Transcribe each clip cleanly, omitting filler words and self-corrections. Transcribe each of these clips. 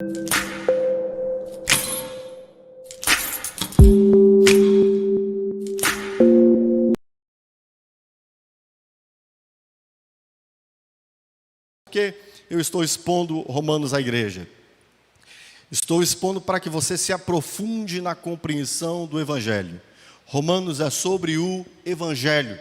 Porque eu estou expondo Romanos à igreja. Estou expondo para que você se aprofunde na compreensão do Evangelho. Romanos é sobre o Evangelho.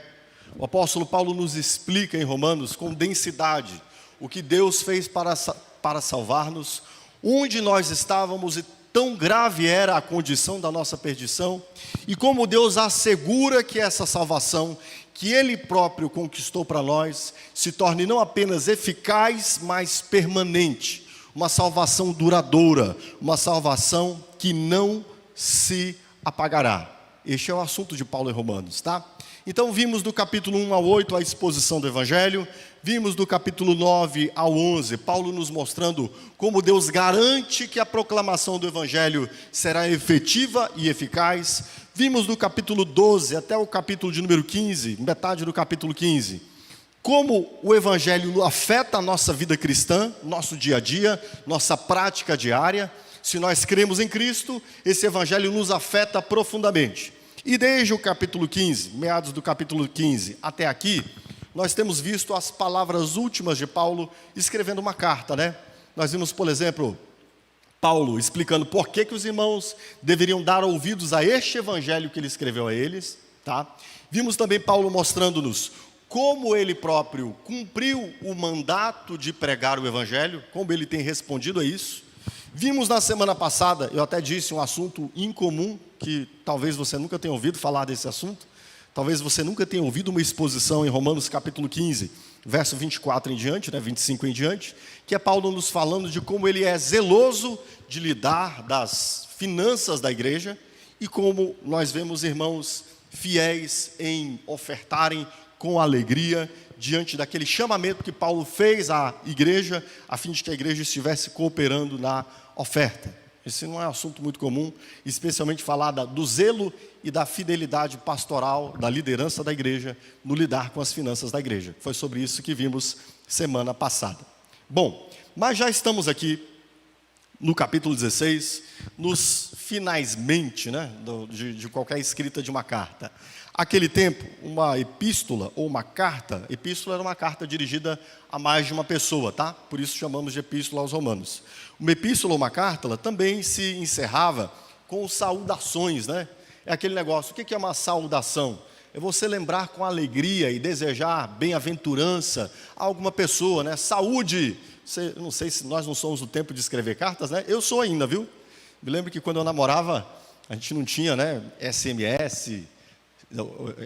O apóstolo Paulo nos explica em Romanos com densidade o que Deus fez para salvar-nos, onde nós estávamos e tão grave era a condição da nossa perdição, e como Deus assegura que essa salvação que Ele próprio conquistou para nós, se torne não apenas eficaz, mas permanente. Uma salvação duradoura, uma salvação que não se apagará. Este é o assunto de Paulo em Romanos, tá? Então vimos do capítulo 1 ao 8 a exposição do Evangelho, vimos do capítulo 9 ao 11, Paulo nos mostrando como Deus garante que a proclamação do Evangelho será efetiva e eficaz. Vimos do capítulo 12 até o capítulo de número 15, metade do capítulo 15, como o Evangelho afeta a nossa vida cristã, nosso dia a dia, nossa prática diária. Se nós cremos em Cristo, esse Evangelho nos afeta profundamente. E desde o capítulo 15, meados do capítulo 15 até aqui, nós temos visto as palavras últimas de Paulo escrevendo uma carta, né? Nós vimos, por exemplo, Paulo explicando por que os irmãos deveriam dar ouvidos a este Evangelho que ele escreveu a eles, tá? Vimos também Paulo mostrando-nos como ele próprio cumpriu o mandato de pregar o Evangelho, como ele tem respondido a isso. Vimos na semana passada, eu até disse um assunto incomum, que talvez você nunca tenha ouvido falar desse assunto, talvez você nunca tenha ouvido uma exposição em Romanos capítulo 15, verso 24 em diante, 25 em diante, que é Paulo nos falando de como ele é zeloso de lidar das finanças da igreja e como nós vemos irmãos fiéis em ofertarem com alegria diante daquele chamamento que Paulo fez à igreja, a fim de que a igreja estivesse cooperando na oferta. Esse não é um assunto muito comum, especialmente falar do zelo e da fidelidade pastoral, da liderança da igreja, no lidar com as finanças da igreja. Foi sobre isso que vimos semana passada. Bom, mas já estamos aqui no capítulo 16, nos finalmente, né, de qualquer escrita de uma carta. Aquele tempo, uma epístola ou uma carta, epístola era uma carta dirigida a mais de uma pessoa, tá? Por isso chamamos de epístola aos Romanos. Uma epístola ou uma carta, ela também se encerrava com saudações, né? É aquele negócio, o que é uma saudação? É você lembrar com alegria e desejar bem-aventurança a alguma pessoa, né? Saúde! Não sei se nós não somos do tempo de escrever cartas, né? Eu sou ainda, viu? Me lembro que quando eu namorava, a gente não tinha, né, SMS...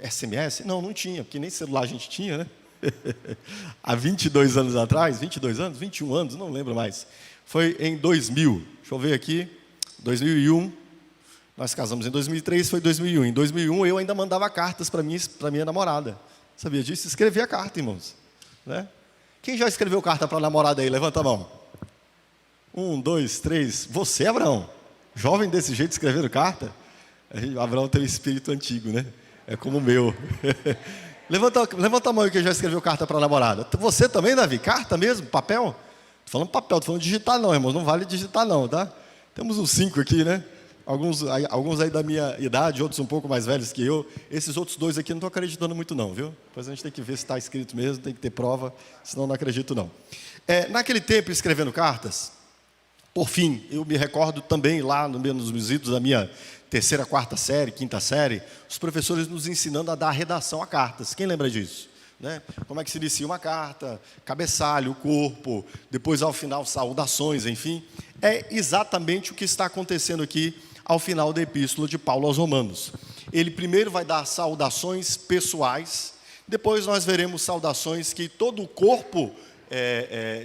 SMS? Não tinha, porque nem celular a gente tinha, né? Há 22 anos atrás, 22 anos, 21 anos, não lembro mais. Foi em 2000, deixa eu ver aqui, 2001, nós casamos em 2003, foi 2001. Em 2001 eu ainda mandava cartas para minha namorada. Sabia disso? Escrevia carta, irmãos. Né? Quem já escreveu carta para a namorada aí? Levanta a mão. 1, 2, 3. Você, Abraão? Jovem desse jeito escrevendo carta? Abraão tem um espírito antigo, né? É como o meu. Levanta a mão aí que já escreveu carta para a namorada. Você também, Davi? Carta mesmo? Papel? Estou falando papel, estou falando digitar não, irmãos. Não vale digitar não, tá? Temos uns 5 aqui, né? Alguns aí da minha idade, outros um pouco mais velhos que eu. Esses outros 2 aqui não estou acreditando muito não, viu? Depois a gente tem que ver se está escrito mesmo, tem que ter prova, senão não acredito não. Naquele tempo, escrevendo cartas, por fim, eu me recordo também lá nos meus idos da minha terceira, quarta série, quinta série, os professores nos ensinando a dar redação a cartas. Quem lembra disso? Né? Como é que se inicia uma carta, cabeçalho, o corpo, depois ao final saudações, enfim. É exatamente o que está acontecendo aqui ao final da epístola de Paulo aos Romanos. Ele primeiro vai dar saudações pessoais, depois nós veremos saudações que todo o corpo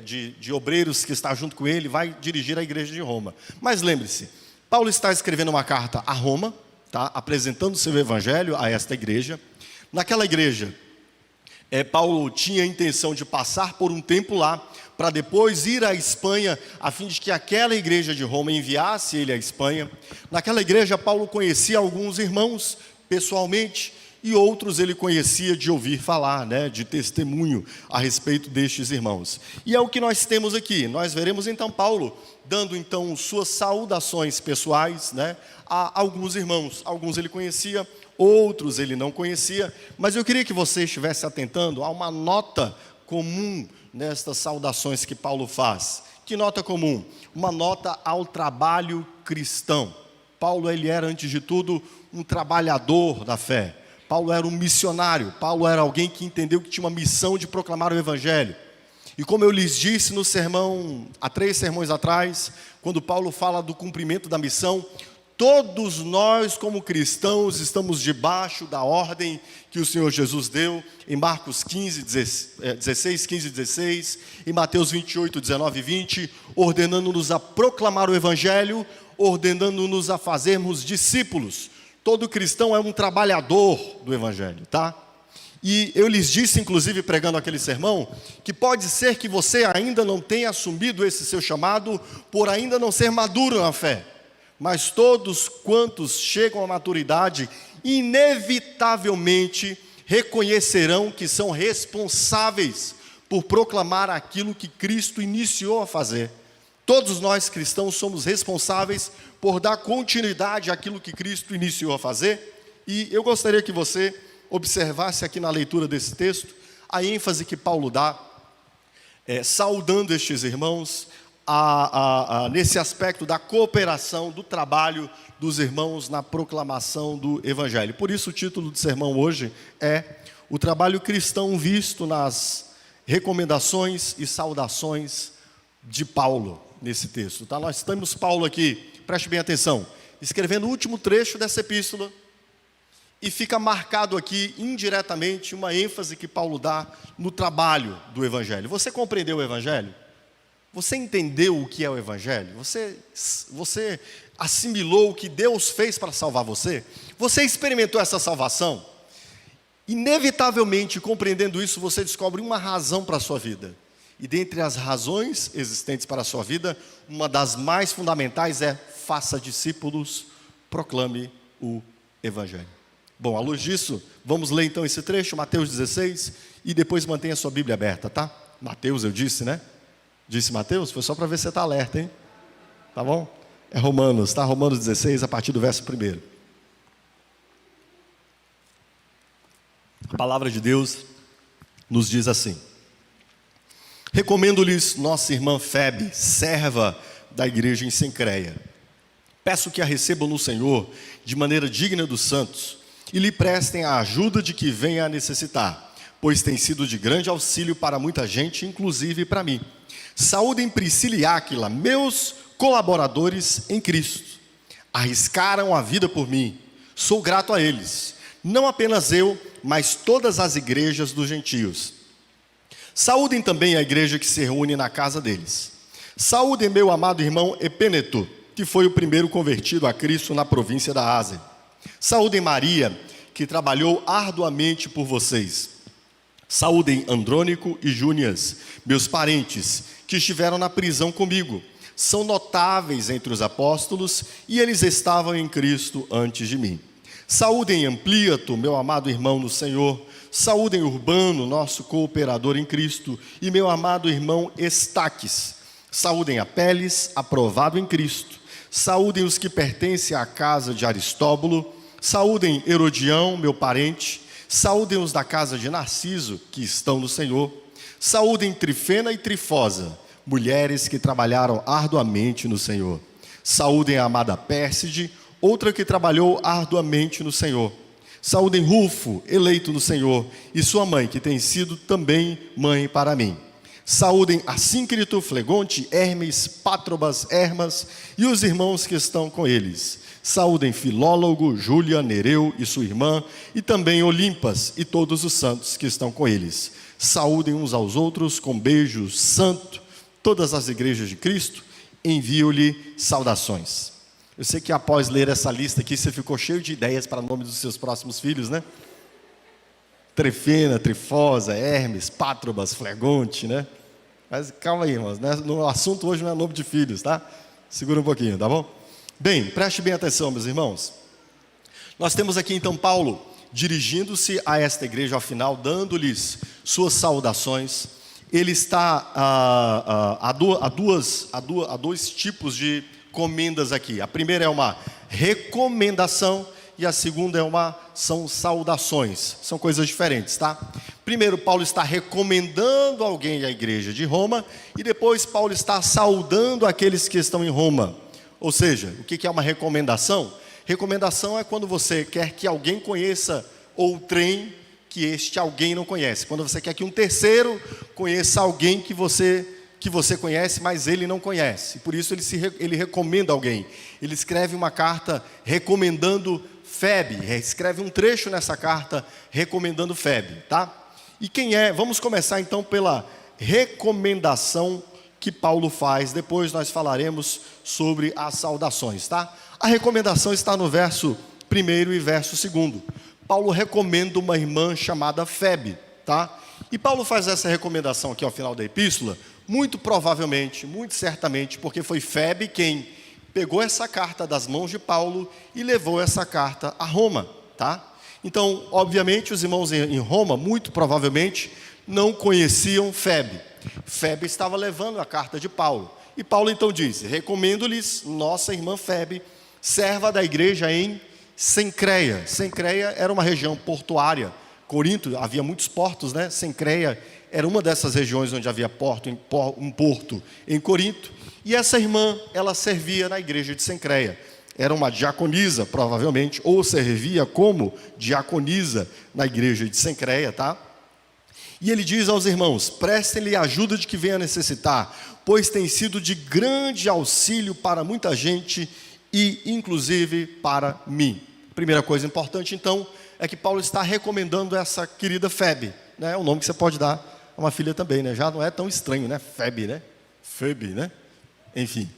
de obreiros que está junto com ele vai dirigir à igreja de Roma. Mas lembre-se, Paulo está escrevendo uma carta a Roma, tá? Apresentando seu evangelho a esta igreja. Naquela igreja, Paulo tinha a intenção de passar por um tempo lá, para depois ir à Espanha, a fim de que aquela igreja de Roma enviasse ele à Espanha. Naquela igreja, Paulo conhecia alguns irmãos pessoalmente, e outros ele conhecia de ouvir falar, né, de testemunho a respeito destes irmãos. E é o que nós temos aqui. Nós veremos então Paulo dando então suas saudações pessoais, né, a alguns irmãos. Alguns ele conhecia, outros ele não conhecia, mas eu queria que você estivesse atentando a uma nota comum nestas saudações que Paulo faz. Que nota comum? Uma nota ao trabalho cristão. Paulo, ele era, antes de tudo, um trabalhador da fé. Paulo era um missionário. Paulo era alguém que entendeu que tinha uma missão de proclamar o Evangelho. E como eu lhes disse no sermão, há 3 sermões atrás, quando Paulo fala do cumprimento da missão, todos nós, como cristãos, estamos debaixo da ordem que o Senhor Jesus deu em Marcos 16, 15 e 16, em Mateus 28, 19 e 20, ordenando-nos a proclamar o Evangelho, ordenando-nos a fazermos discípulos. Todo cristão é um trabalhador do Evangelho, tá? E eu lhes disse, inclusive pregando aquele sermão, que pode ser que você ainda não tenha assumido esse seu chamado, por ainda não ser maduro na fé. Mas todos quantos chegam à maturidade, inevitavelmente reconhecerão que são responsáveis por proclamar aquilo que Cristo iniciou a fazer. Todos nós cristãos somos responsáveis por dar continuidade àquilo que Cristo iniciou a fazer. E eu gostaria que você observasse aqui na leitura desse texto a ênfase que Paulo dá, saudando estes irmãos, nesse aspecto da cooperação, do trabalho dos irmãos na proclamação do Evangelho. Por isso o título do sermão hoje é o trabalho cristão visto nas recomendações e saudações de Paulo nesse texto. Tá? Nós temos Paulo aqui, preste bem atenção, escrevendo o último trecho dessa epístola, e fica marcado aqui indiretamente uma ênfase que Paulo dá no trabalho do Evangelho. Você compreendeu o Evangelho? Você entendeu o que é o Evangelho? Você assimilou o que Deus fez para salvar você? Você experimentou essa salvação? Inevitavelmente, compreendendo isso, você descobre uma razão para a sua vida. E dentre as razões existentes para a sua vida, uma das mais fundamentais é: faça discípulos, proclame o Evangelho. Bom, à luz disso, vamos ler então esse trecho, Mateus 16, e depois mantenha a sua Bíblia aberta, tá? Mateus, eu disse, né? Disse Mateus? Foi só para ver se você está alerta, hein? Tá bom? É Romanos, tá? Romanos 16, a partir do verso 1. A palavra de Deus nos diz assim: recomendo-lhes nossa irmã Febe, serva da igreja em Cencreia. Peço que a recebam no Senhor de maneira digna dos santos e lhe prestem a ajuda de que venha a necessitar, pois tem sido de grande auxílio para muita gente, inclusive para mim. Saúdem Priscila e Áquila, meus colaboradores em Cristo. Arriscaram a vida por mim, sou grato a eles. Não apenas eu, mas todas as igrejas dos gentios. Saúdem também a igreja que se reúne na casa deles. Saúdem meu amado irmão Epêneto, que foi o primeiro convertido a Cristo na província da Ásia. Saúdem Maria, que trabalhou arduamente por vocês. Saúdem Andrônico e Júnias, meus parentes, que estiveram na prisão comigo. São notáveis entre os apóstolos e eles estavam em Cristo antes de mim. Saúdem Amplíato, meu amado irmão no Senhor. Saúdem Urbano, nosso cooperador em Cristo, e meu amado irmão Estaques. Saúdem Apeles, aprovado em Cristo. Saúdem os que pertencem à casa de Aristóbulo. Saúdem Herodião, meu parente. Saúdem os da casa de Narciso, que estão no Senhor. Saúdem Trifena e Trifosa, mulheres que trabalharam arduamente no Senhor. Saúdem a amada Pérside, outra que trabalhou arduamente no Senhor. Saúdem Rufo, eleito no Senhor, e sua mãe, que tem sido também mãe para mim. Saúdem Assíncrito, Flegonte, Hermes, Pátrobas, Hermas e os irmãos que estão com eles. Saúdem Filólogo, Júlia, Nereu e sua irmã, e também Olimpas e todos os santos que estão com eles. Saúdem uns aos outros com beijo santo. Todas as igrejas de Cristo envio-lhe saudações. Eu sei que após ler essa lista aqui, você ficou cheio de ideias para o nome dos seus próximos filhos, né? Trifena, Trifosa, Hermes, Pátrobas, Flegonte, né? Mas calma aí, irmãos, né? No assunto hoje não é nome de filhos, tá? Segura um pouquinho, tá bom? Bem, preste bem atenção, meus irmãos. Nós temos aqui então Paulo dirigindo-se a esta igreja ao final, dando-lhes suas saudações. Ele está a dois tipos de comendas aqui. A primeira é uma recomendação e a segunda são saudações. São coisas diferentes, tá? Primeiro, Paulo está recomendando alguém à igreja de Roma e depois Paulo está saudando aqueles que estão em Roma. Ou seja, o que é uma recomendação? Recomendação é quando você quer que alguém conheça outrem que este alguém não conhece. Quando você quer que um terceiro conheça alguém que você conhece, mas ele não conhece. Por isso ele recomenda alguém. Ele escreve uma carta recomendando Febe, escreve um trecho nessa carta recomendando Febe, tá? E quem é? Vamos começar então pela recomendação que Paulo faz. Depois nós falaremos sobre as saudações, tá? A recomendação está no verso 1º e verso 2º. Paulo recomenda uma irmã chamada Febe, tá? E Paulo faz essa recomendação aqui ao final da epístola, muito provavelmente, muito certamente, porque foi Febe quem pegou essa carta das mãos de Paulo e levou essa carta a Roma, tá? Então, obviamente, os irmãos em Roma, muito provavelmente, não conheciam Febe. Febe estava levando a carta de Paulo. E Paulo então diz: recomendo-lhes nossa irmã Febe, serva da igreja em Cencreia. Cencreia era uma região portuária. Corinto, havia muitos portos, né? Cencreia era uma dessas regiões onde havia um porto em Corinto. E essa irmã, ela servia na igreja de Cencreia. Era uma diaconisa, provavelmente, ou servia como diaconisa na igreja de Cencreia, tá? E ele diz aos irmãos: prestem-lhe ajuda de que venha necessitar, pois tem sido de grande auxílio para muita gente e inclusive para mim. Primeira coisa importante, então, é que Paulo está recomendando essa querida Febe, né? É um nome que você pode dar a uma filha também, né? Já não é tão estranho, né? Febe, né? Febe, né? Enfim.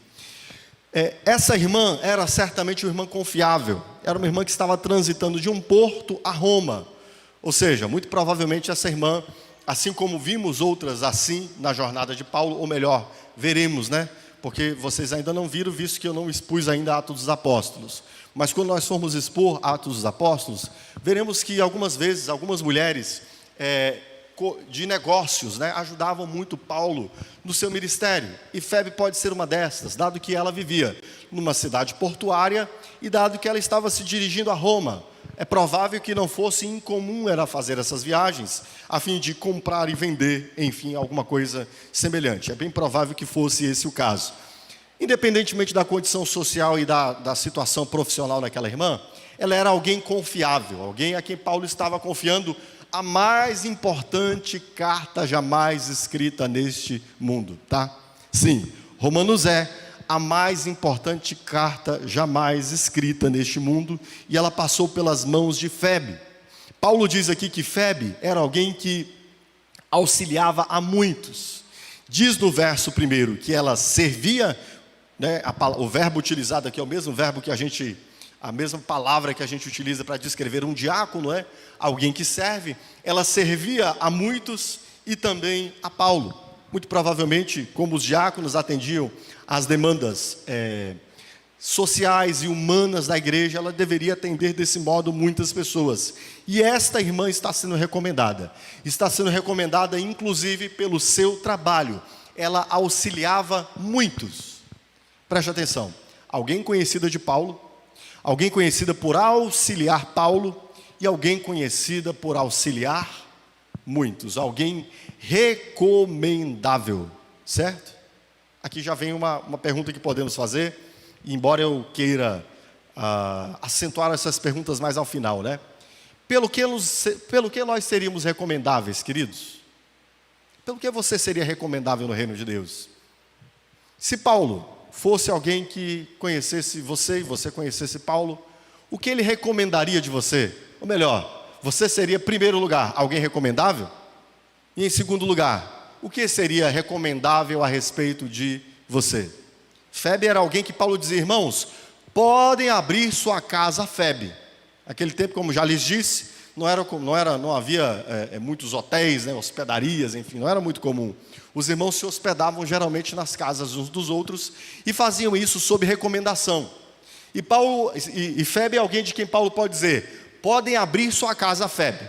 Essa irmã era certamente uma irmã confiável. Era uma irmã que estava transitando de um porto a Roma. Ou seja, muito provavelmente essa irmã, assim como vimos outras assim na jornada de Paulo, ou melhor, veremos, né? Porque vocês ainda não viram, visto que eu não expus ainda Atos dos Apóstolos. Mas quando nós formos expor Atos dos Apóstolos, veremos que algumas vezes, algumas mulheres de negócios, né, ajudavam muito Paulo no seu ministério. E Febe pode ser uma destas, dado que ela vivia numa cidade portuária e dado que ela estava se dirigindo a Roma. É provável que não fosse incomum ela fazer essas viagens, a fim de comprar e vender, enfim, alguma coisa semelhante. É bem provável que fosse esse o caso. Independentemente da condição social e da situação profissional daquela irmã, ela era alguém confiável, alguém a quem Paulo estava confiando a mais importante carta jamais escrita neste mundo, tá? Sim, Romanos é a mais importante carta jamais escrita neste mundo, e ela passou pelas mãos de Febe. Paulo diz aqui que Febe era alguém que auxiliava a muitos. Diz no verso 1 que ela servia, né, o verbo utilizado aqui é o mesmo verbo que a mesma palavra que a gente utiliza para descrever um diácono, é alguém que serve. Ela servia a muitos e também a Paulo. Muito provavelmente, como os diáconos atendiam às demandas sociais e humanas da igreja, ela deveria atender desse modo muitas pessoas. E esta irmã está sendo recomendada. Está sendo recomendada inclusive pelo seu trabalho. Ela auxiliava muitos. Preste atenção. Alguém conhecida de Paulo, alguém conhecida por auxiliar Paulo e alguém conhecida por auxiliar muitos. Alguém recomendável, certo? Aqui já vem uma pergunta que podemos fazer, embora eu queira acentuar essas perguntas mais ao final, né? Pelo que nós seríamos recomendáveis, queridos? Pelo que você seria recomendável no reino de Deus? Se Paulo fosse alguém que conhecesse você e você conhecesse Paulo, o que ele recomendaria de você? Ou melhor, você seria, em primeiro lugar, alguém recomendável? E em segundo lugar, o que seria recomendável a respeito de você? Febe era alguém que Paulo dizia: irmãos, podem abrir sua casa a Febe. Naquele tempo, como já lhes disse, não havia muitos hotéis, né, hospedarias, enfim, não era muito comum. Os irmãos se hospedavam geralmente nas casas uns dos outros e faziam isso sob recomendação. E Febe é alguém de quem Paulo pode dizer: podem abrir sua casa a Febe.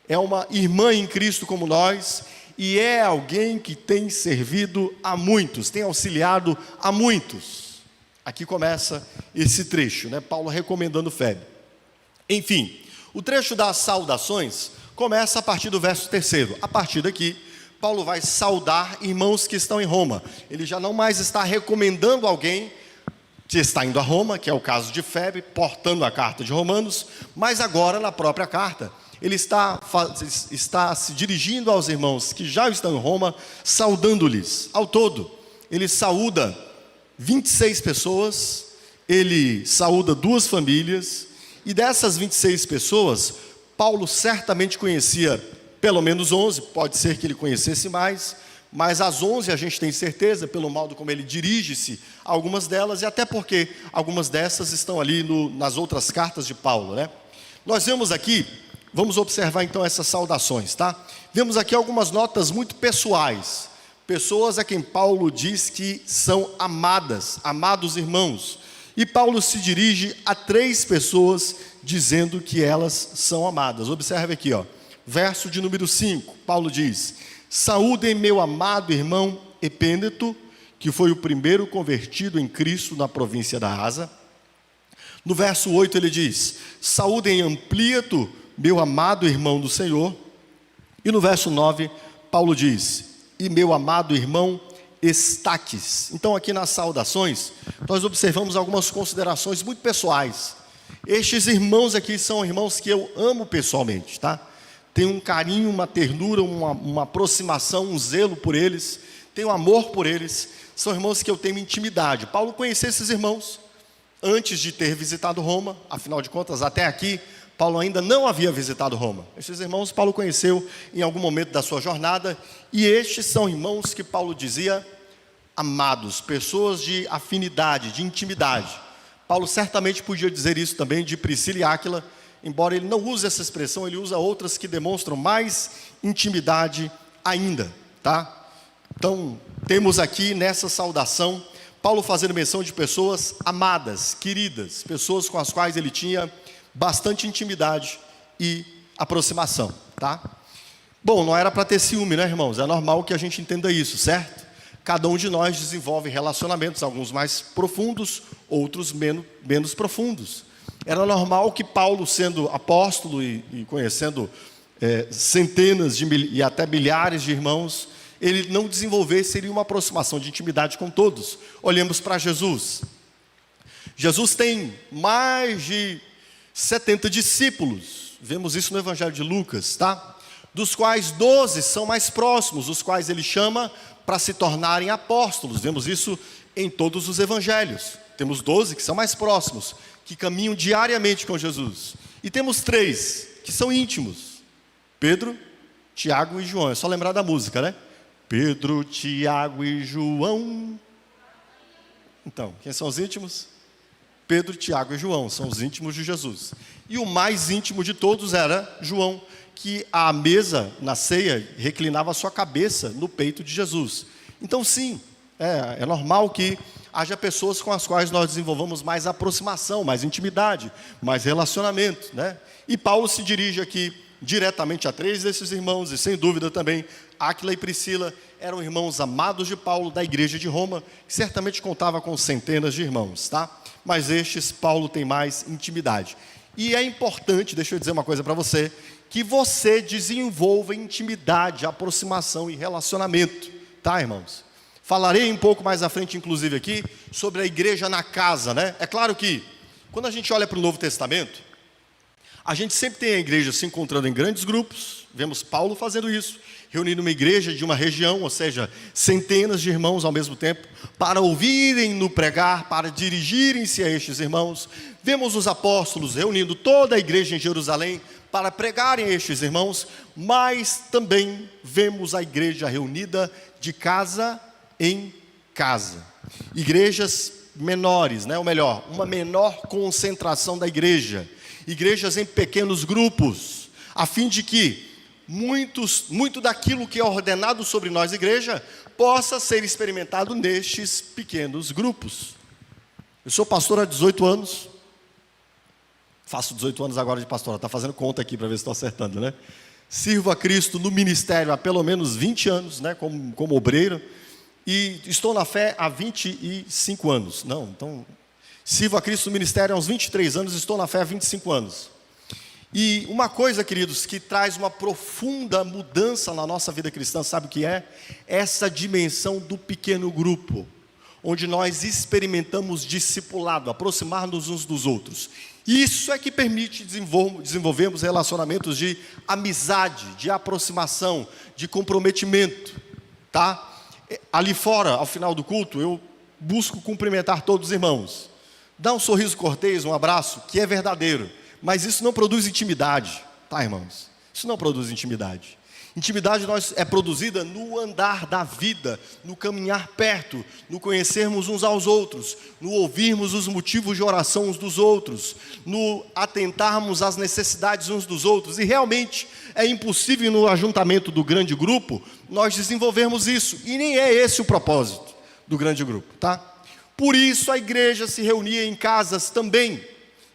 É uma irmã em Cristo como nós, e é alguém que tem servido a muitos, tem auxiliado a muitos. Aqui começa esse trecho, né? Paulo recomendando Febe. Enfim, o trecho das saudações começa a partir do verso 3º. A partir daqui, Paulo vai saudar irmãos que estão em Roma. Ele já não mais está recomendando alguém que está indo a Roma, que é o caso de Febe, portando a carta de Romanos, mas agora na própria carta, ele está se dirigindo aos irmãos que já estão em Roma, saudando-lhes. Ao todo, ele saúda 26 pessoas, ele saúda 2 famílias, e dessas 26 pessoas, Paulo certamente conhecia pelo menos 11, pode ser que ele conhecesse mais, mas as 11 a gente tem certeza, pelo modo como ele dirige-se a algumas delas, e até porque algumas dessas estão ali nas outras cartas de Paulo, né? Nós vemos aqui, vamos observar então essas saudações, tá? Vemos aqui algumas notas muito pessoais, pessoas a quem Paulo diz que são amadas, amados irmãos, e Paulo se dirige a 3 pessoas dizendo que elas são amadas. Observe aqui, ó, verso de número 5, Paulo diz: saúdem meu amado irmão Epêneto, que foi o primeiro convertido em Cristo na província da Ásia. No verso 8 ele diz: saúdem Amplíato, meu amado irmão do Senhor. E no verso 9, Paulo diz: e meu amado irmão Estaques. Então aqui nas saudações, nós observamos algumas considerações muito pessoais. Estes irmãos aqui são irmãos que eu amo pessoalmente, tá? Tenho um carinho, uma ternura, uma aproximação, um zelo por eles, tenho amor por eles, são irmãos que eu tenho intimidade. Paulo conhecia esses irmãos antes de ter visitado Roma, afinal de contas, até aqui, Paulo ainda não havia visitado Roma. Estes irmãos Paulo conheceu em algum momento da sua jornada, e estes são irmãos que Paulo dizia amados, pessoas de afinidade, de intimidade. Paulo certamente podia dizer isso também de Priscila e Áquila, embora ele não use essa expressão, ele usa outras que demonstram mais intimidade ainda, tá? Então, temos aqui nessa saudação, Paulo fazendo menção de pessoas amadas, queridas, pessoas com as quais ele tinha bastante intimidade e aproximação, tá? Bom, não era para ter ciúme, né, irmãos? É normal que a gente entenda isso, certo? Cada um de nós desenvolve relacionamentos, alguns mais profundos, outros menos profundos. Era normal que Paulo, sendo apóstolo e conhecendo centenas e até milhares de irmãos, ele não desenvolvesse uma aproximação de intimidade com todos. Olhemos para Jesus. Jesus tem mais de 70 discípulos, vemos isso no Evangelho de Lucas, tá? Dos quais 12 são mais próximos, os quais ele chama para se tornarem apóstolos. Vemos isso em todos os evangelhos. Temos 12 que são mais próximos, que caminham diariamente com Jesus. E temos 3 que são íntimos: Pedro, Tiago e João. É só lembrar da música, né? Pedro, Tiago e João. Então, quem são os íntimos? Pedro, Tiago e João, são os íntimos de Jesus. E o mais íntimo de todos era João, que à mesa, na ceia, reclinava a sua cabeça no peito de Jesus. Então sim, é normal que haja pessoas com as quais nós desenvolvamos mais aproximação, mais intimidade, mais relacionamento, né? E Paulo se dirige aqui diretamente a 3 desses irmãos, e sem dúvida também Áquila e Priscila eram irmãos amados de Paulo, da igreja de Roma, que certamente contava com centenas de irmãos, tá? Mas estes, Paulo tem mais intimidade. E é importante, deixa eu dizer uma coisa para você, que você desenvolva intimidade, aproximação e relacionamento, tá, irmãos? Falarei um pouco mais à frente, inclusive aqui, sobre a igreja na casa, né? É claro que, quando a gente olha para o Novo Testamento, a gente sempre tem a igreja se encontrando em grandes grupos, vemos Paulo fazendo isso, reunindo uma igreja de uma região, ou seja, centenas de irmãos ao mesmo tempo, para ouvirem-no pregar, para dirigirem-se a estes irmãos. Vemos os apóstolos reunindo toda a igreja em Jerusalém para pregarem a estes irmãos, mas também vemos a igreja reunida de casa em casa. Igrejas menores, né? Ou melhor, uma menor concentração da igreja. Igrejas em pequenos grupos, a fim de que muito daquilo que é ordenado sobre nós, igreja, possa ser experimentado nestes pequenos grupos. Eu sou pastor há 18 anos, Faço 18 anos agora de pastoral. Está fazendo conta aqui para ver se estou acertando, né? Sirvo a Cristo no ministério há pelo menos 20 anos, né? Como obreiro. E estou na fé há 25 anos. Não, então... Sirvo a Cristo no ministério há uns 23 anos, estou na fé há 25 anos. E uma coisa, queridos, que traz uma profunda mudança na nossa vida cristã, sabe o que é? Essa dimensão do pequeno grupo, onde nós experimentamos discipulado, aproximar-nos uns dos outros. Isso é que permite desenvolvermos relacionamentos de amizade, de aproximação, de comprometimento, tá? Ali fora, ao final do culto, eu busco cumprimentar todos os irmãos. Dá um sorriso cortês, um abraço, que é verdadeiro. Mas isso não produz intimidade, tá, irmãos? Isso não produz intimidade. Intimidade é produzida no andar da vida, no caminhar perto, no conhecermos uns aos outros, no ouvirmos os motivos de oração uns dos outros, no atentarmos às necessidades uns dos outros. E realmente é impossível no ajuntamento do grande grupo nós desenvolvermos isso. E nem é esse o propósito do grande grupo, tá? Por isso a igreja se reunia em casas também.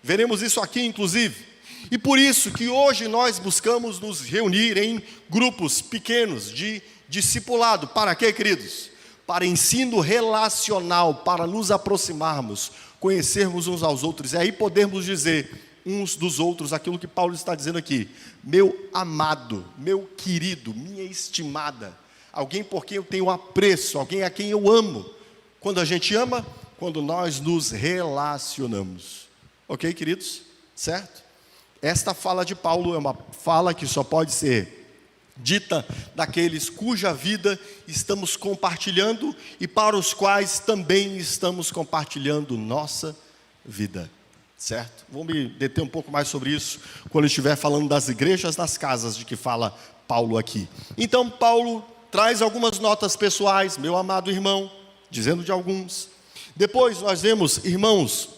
Veremos isso aqui, inclusive. E por isso que hoje nós buscamos nos reunir em grupos pequenos de discipulado. Para quê, queridos? Para ensino relacional, para nos aproximarmos, conhecermos uns aos outros. E aí podermos dizer uns dos outros aquilo que Paulo está dizendo aqui. Meu amado, meu querido, minha estimada. Alguém por quem eu tenho apreço, alguém a quem eu amo. Quando a gente ama, quando nós nos relacionamos. Ok, queridos? Certo? Esta fala de Paulo é uma fala que só pode ser dita daqueles cuja vida estamos compartilhando e para os quais também estamos compartilhando nossa vida. Certo? Vou me deter um pouco mais sobre isso quando eu estiver falando das igrejas nas casas de que fala Paulo aqui. Então, Paulo traz algumas notas pessoais, meu amado irmão, dizendo de alguns. Depois nós vemos irmãos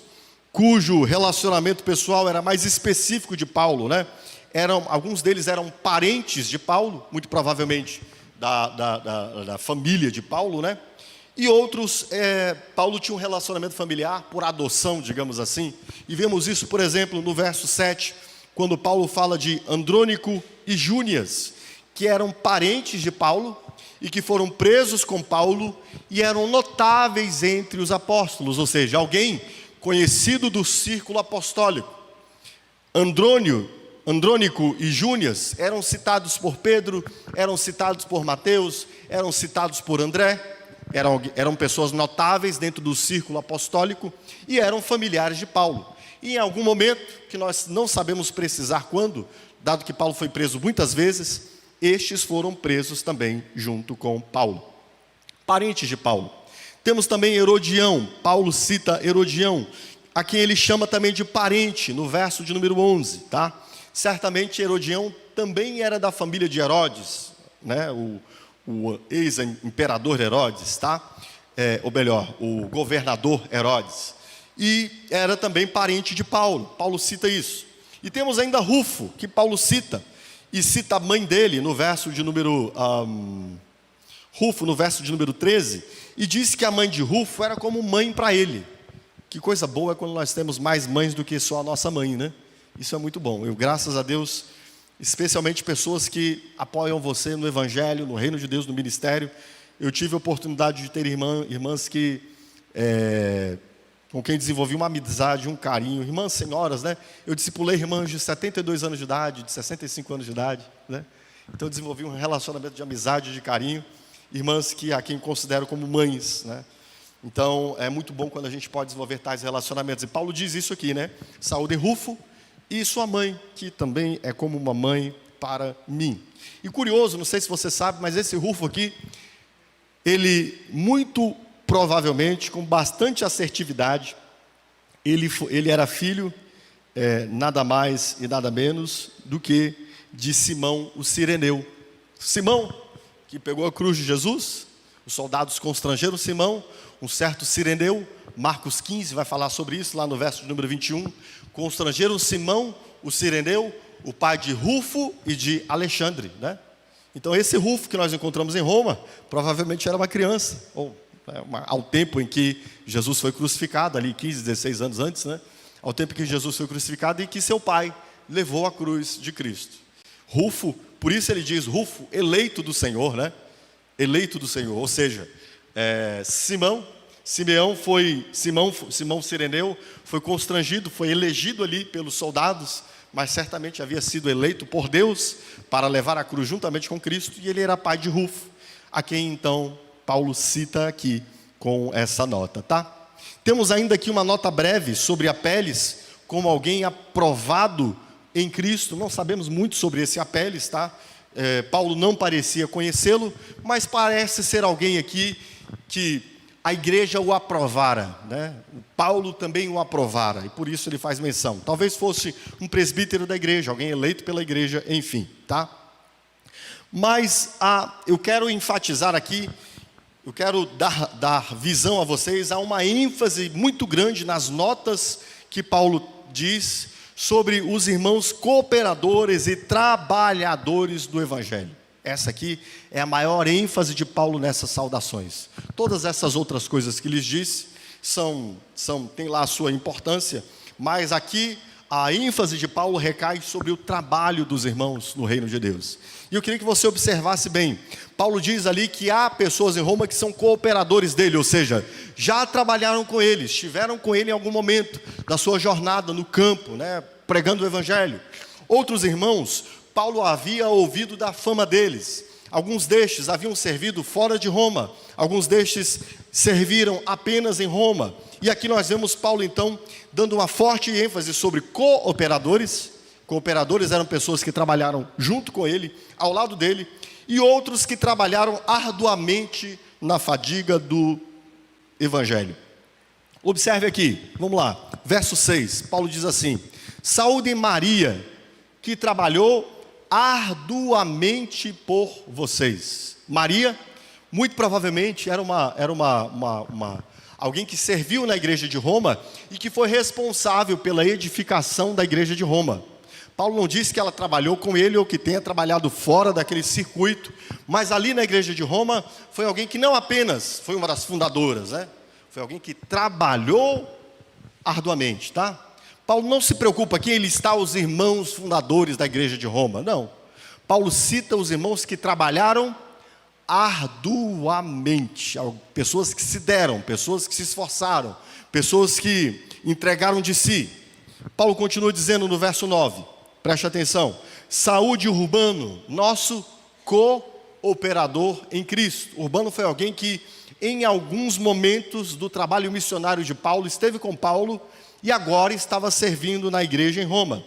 cujo relacionamento pessoal era mais específico de Paulo, né? Alguns deles eram parentes de Paulo, muito provavelmente da família de Paulo, né? E outros, Paulo tinha um relacionamento familiar por adoção, digamos assim. E vemos isso, por exemplo, no verso 7, quando Paulo fala de Andrônico e Júnias, que eram parentes de Paulo, e que foram presos com Paulo e eram notáveis entre os apóstolos, ou seja, alguém conhecido do círculo apostólico. Andrônico e Júnias eram citados por Pedro, eram citados por Mateus, eram citados por André, eram pessoas notáveis dentro do círculo apostólico e eram familiares de Paulo. E em algum momento, que nós não sabemos precisar quando, dado que Paulo foi preso muitas vezes, estes foram presos também junto com Paulo. Parentes de Paulo. Temos também Herodião. Paulo cita Herodião, a quem ele chama também de parente, no verso de número 11, tá? Certamente Herodião também era da família de Herodes, né? O ex-imperador Herodes, tá? Ou melhor, o governador Herodes. E era também parente de Paulo. Paulo cita isso. E temos ainda Rufo, que Paulo cita. E cita a mãe dele no verso de número... Rufo, no verso de número 13. E diz que a mãe de Rufo era como mãe para ele. Que coisa boa é quando nós temos mais mães do que só a nossa mãe, né? Isso é muito bom. Eu, graças a Deus, especialmente pessoas que apoiam você no Evangelho, no Reino de Deus, no ministério. Eu tive a oportunidade de ter irmãs que... com quem desenvolvi uma amizade, um carinho, irmãs senhoras, né? Eu discipulei irmãs de 72 anos de idade, de 65 anos de idade, né? Então eu desenvolvi um relacionamento de amizade, de carinho, irmãs a quem considero como mães, né? Então é muito bom quando a gente pode desenvolver tais relacionamentos. E Paulo diz isso aqui, né? Saúde Rufo e sua mãe, que também é como uma mãe para mim. E curioso, não sei se você sabe, mas esse Rufo aqui, ele muito provavelmente, com bastante assertividade, ele era filho, nada mais e nada menos do que de Simão o Cireneu. Simão, que pegou a cruz de Jesus, os soldados constrangeram Simão, um certo Cireneu, Marcos 15 vai falar sobre isso, lá no verso de número 21, constrangeram Simão o Cireneu, o pai de Rufo e de Alexandre, né? Então esse Rufo que nós encontramos em Roma, provavelmente era uma criança, ou ao tempo em que Jesus foi crucificado, ali 15, 16 anos antes, né? ao tempo que Jesus foi crucificado e que seu pai levou a cruz de Cristo. Rufo, por isso ele diz, Rufo, eleito do Senhor, né? Eleito do Senhor, ou seja, Simão Cireneu foi constrangido, foi elegido ali pelos soldados, mas certamente havia sido eleito por Deus para levar a cruz juntamente com Cristo, e ele era pai de Rufo, a quem então Paulo cita aqui com essa nota, tá? Temos ainda aqui uma nota breve sobre Apeles, como alguém aprovado em Cristo. Não sabemos muito sobre esse Apeles, tá? Paulo não parecia conhecê-lo, mas parece ser alguém aqui que a igreja o aprovara, né? Paulo também o aprovara, e por isso ele faz menção. Talvez fosse um presbítero da igreja, alguém eleito pela igreja, enfim, tá? Mas eu quero enfatizar aqui, eu quero dar visão a vocês, há uma ênfase muito grande nas notas que Paulo diz sobre os irmãos cooperadores e trabalhadores do Evangelho. Essa aqui é a maior ênfase de Paulo nessas saudações. Todas essas outras coisas que lhes disse têm lá a sua importância, mas aqui a ênfase de Paulo recai sobre o trabalho dos irmãos no reino de Deus. E eu queria que você observasse bem. Paulo diz ali que há pessoas em Roma que são cooperadores dele, ou seja, já trabalharam com ele, estiveram com ele em algum momento da sua jornada no campo, né, pregando o Evangelho. Outros irmãos, Paulo havia ouvido da fama deles. Alguns destes haviam servido fora de Roma, alguns destes serviram apenas em Roma. E aqui nós vemos Paulo então dando uma forte ênfase sobre cooperadores. Cooperadores eram pessoas que trabalharam junto com ele, ao lado dele, e outros que trabalharam arduamente na fadiga do Evangelho. Observe aqui, vamos lá, verso 6, Paulo diz assim: saúdem Maria, que trabalhou arduamente por vocês. Maria, muito provavelmente, era alguém que serviu na igreja de Roma e que foi responsável pela edificação da igreja de Roma. Paulo não disse que ela trabalhou com ele ou que tenha trabalhado fora daquele circuito, mas ali na igreja de Roma foi alguém que não apenas foi uma das fundadoras, né? Foi alguém que trabalhou arduamente, tá? Paulo não se preocupa aqui em listar os irmãos fundadores da igreja de Roma, não. Paulo cita os irmãos que trabalharam arduamente, pessoas que se deram, pessoas que se esforçaram, pessoas que entregaram de si. Paulo continua dizendo no verso 9, preste atenção: saúde Urbano, nosso cooperador em Cristo. Urbano foi alguém que em alguns momentos do trabalho missionário de Paulo esteve com Paulo e agora estava servindo na igreja em Roma.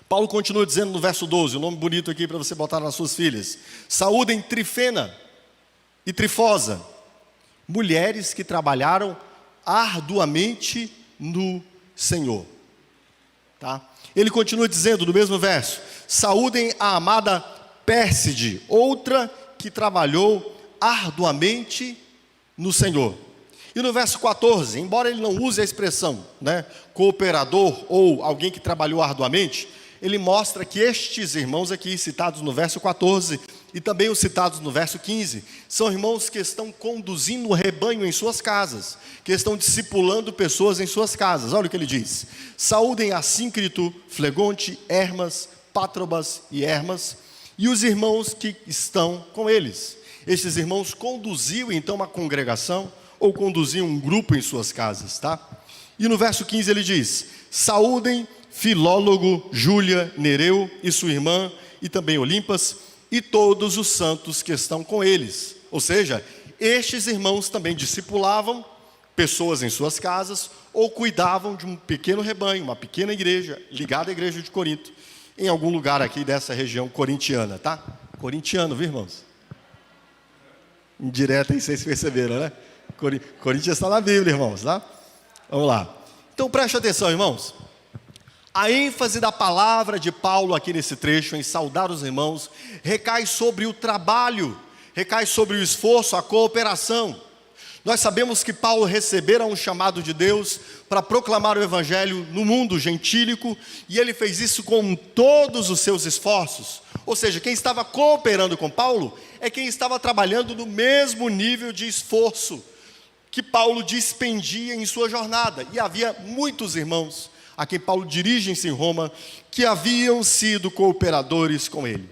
Paulo continua dizendo no verso 12, um nome bonito aqui para você botar nas suas filhas: saúdem Trifena e Trifosa, mulheres que trabalharam arduamente no Senhor. Tá? Ele continua dizendo no mesmo verso: saúdem a amada Pérside, outra que trabalhou arduamente no Senhor. E no verso 14, embora ele não use a expressão, né, cooperador ou alguém que trabalhou arduamente, ele mostra que estes irmãos aqui, citados no verso 14, e também os citados no verso 15, são irmãos que estão conduzindo o rebanho em suas casas, que estão discipulando pessoas em suas casas. Olha o que ele diz: saúdem Assíncrito, Flegonte, Hermas, Pátrobas e Hermas, e os irmãos que estão com eles. Estes irmãos conduziam então uma congregação, ou conduziam um grupo em suas casas, tá? E no verso 15 ele diz: saúdem Filólogo, Júlia, Nereu e sua irmã, e também Olimpas, e todos os santos que estão com eles. Ou seja, estes irmãos também discipulavam pessoas em suas casas, ou cuidavam de um pequeno rebanho, uma pequena igreja, ligada à igreja de Corinto, em algum lugar aqui dessa região corintiana, tá? Corintiano, viu, irmãos? Indireta aí, vocês perceberam, né? Coríntios está na Bíblia, irmãos, tá? Vamos lá. Então preste atenção, irmãos. A ênfase da palavra de Paulo aqui nesse trecho, em saudar os irmãos, recai sobre o trabalho, recai sobre o esforço, a cooperação. Nós sabemos que Paulo recebera um chamado de Deus para proclamar o Evangelho no mundo gentílico, e ele fez isso com todos os seus esforços. Ou seja, quem estava cooperando com Paulo é quem estava trabalhando no mesmo nível de esforço que Paulo dispendia em sua jornada. E havia muitos irmãos a quem Paulo dirige-se em Roma, que haviam sido cooperadores com ele.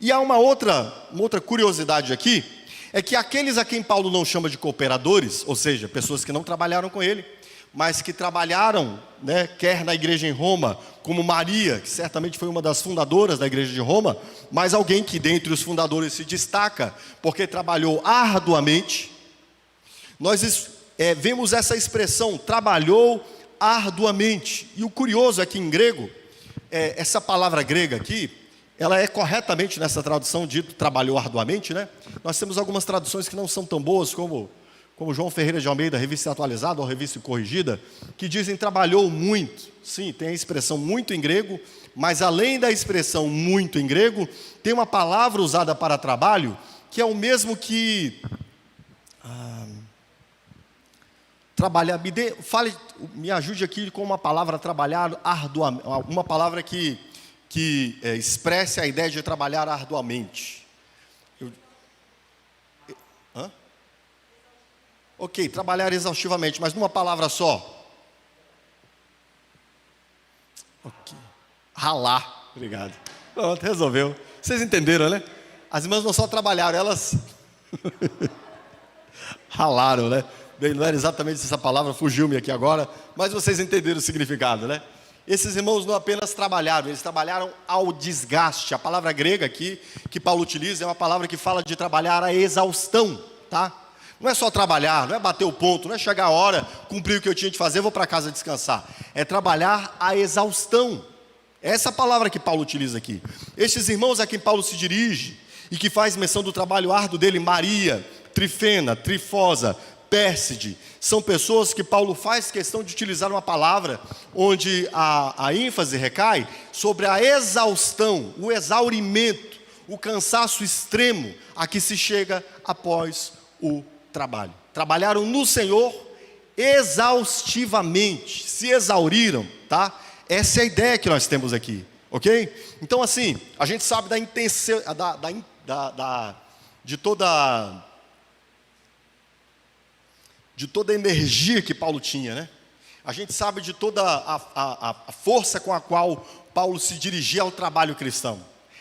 E há uma outra curiosidade aqui, é que aqueles a quem Paulo não chama de cooperadores, ou seja, pessoas que não trabalharam com ele, mas que trabalharam, quer na igreja em Roma, como Maria, que certamente foi uma das fundadoras da igreja de Roma, mas alguém que dentre os fundadores se destaca, porque trabalhou arduamente. Nós vemos essa expressão, trabalhou arduamente. E o curioso é que em grego, essa palavra grega aqui, ela é corretamente nessa tradução dito trabalhou arduamente, Nós temos algumas traduções que não são tão boas, como João Ferreira de Almeida, Revista Atualizada ou Revista Corrigida, que dizem trabalhou muito. Sim, tem a expressão muito em grego, mas além da expressão muito em grego, tem uma palavra usada para trabalho, que é o mesmo que... trabalhar, me ajude aqui com uma palavra trabalhar arduamente, uma palavra que expresse a ideia de trabalhar arduamente. Ok, trabalhar exaustivamente, mas numa palavra só. Ok. Ralar. Obrigado. Pronto, resolveu. Vocês entenderam, né? As irmãs não só trabalharam, elas ralaram, Bem, não era exatamente essa palavra, fugiu-me aqui agora, mas vocês entenderam o significado, Esses irmãos não apenas trabalharam, eles trabalharam ao desgaste. A palavra grega aqui, que Paulo utiliza, é uma palavra que fala de trabalhar à exaustão, Não é só trabalhar, não é bater o ponto, não é chegar a hora, cumprir o que eu tinha de fazer, vou para casa descansar. É trabalhar à exaustão. É essa palavra que Paulo utiliza aqui. Estes irmãos a quem Paulo se dirige e que faz menção do trabalho árduo dele, Maria, Trifena, Trifosa, Pérside, são pessoas que Paulo faz questão de utilizar uma palavra onde a ênfase recai sobre a exaustão, o exaurimento, o cansaço extremo a que se chega após o trabalho. Trabalharam no Senhor exaustivamente, se exauriram, Essa é a ideia que nós temos aqui, ok? Então assim, a gente sabe da intensidade, de toda a energia que Paulo tinha, A gente sabe de toda a força com a qual Paulo se dirigia ao trabalho cristão.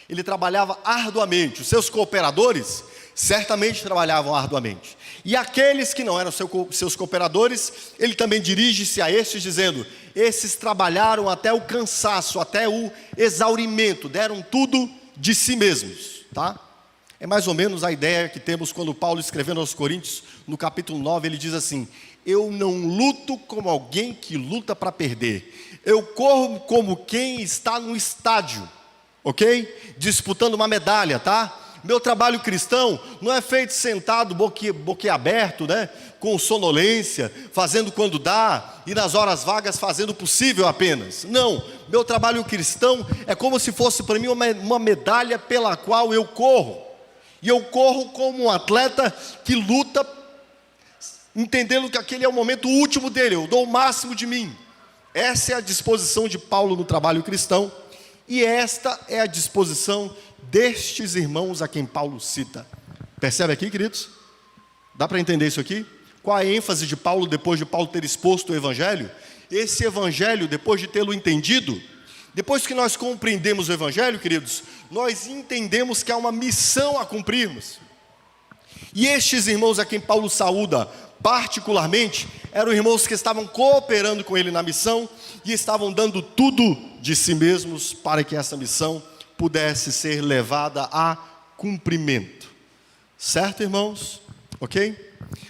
Ele trabalhava arduamente, os seus cooperadores certamente trabalhavam arduamente. E aqueles que não eram seus cooperadores, ele também dirige-se a estes dizendo, esses trabalharam até o cansaço, até o exaurimento, deram tudo de si mesmos, É mais ou menos a ideia que temos quando Paulo, escrevendo aos Coríntios, no capítulo 9, ele diz assim, eu não luto como alguém que luta para perder, eu corro como quem está no estádio, ok? Disputando uma medalha, Meu trabalho cristão não é feito sentado, boquiaberto, com sonolência, fazendo quando dá, e nas horas vagas fazendo o possível apenas. Não, meu trabalho cristão é como se fosse para mim uma medalha pela qual eu corro. E eu corro como um atleta que luta, entendendo que aquele é o momento último dele, eu dou o máximo de mim. Essa é a disposição de Paulo no trabalho cristão, e esta é a disposição destes irmãos a quem Paulo cita. Percebe aqui, queridos? Dá para entender isso aqui? Qual a ênfase de Paulo depois de Paulo ter exposto o Evangelho? Esse Evangelho, depois de tê-lo entendido, depois que nós compreendemos o Evangelho, queridos, nós entendemos que há uma missão a cumprirmos. E estes irmãos a quem Paulo saúda particularmente, eram irmãos que estavam cooperando com ele na missão e estavam dando tudo de si mesmos para que essa missão pudesse ser levada a cumprimento. Certo, irmãos? Ok?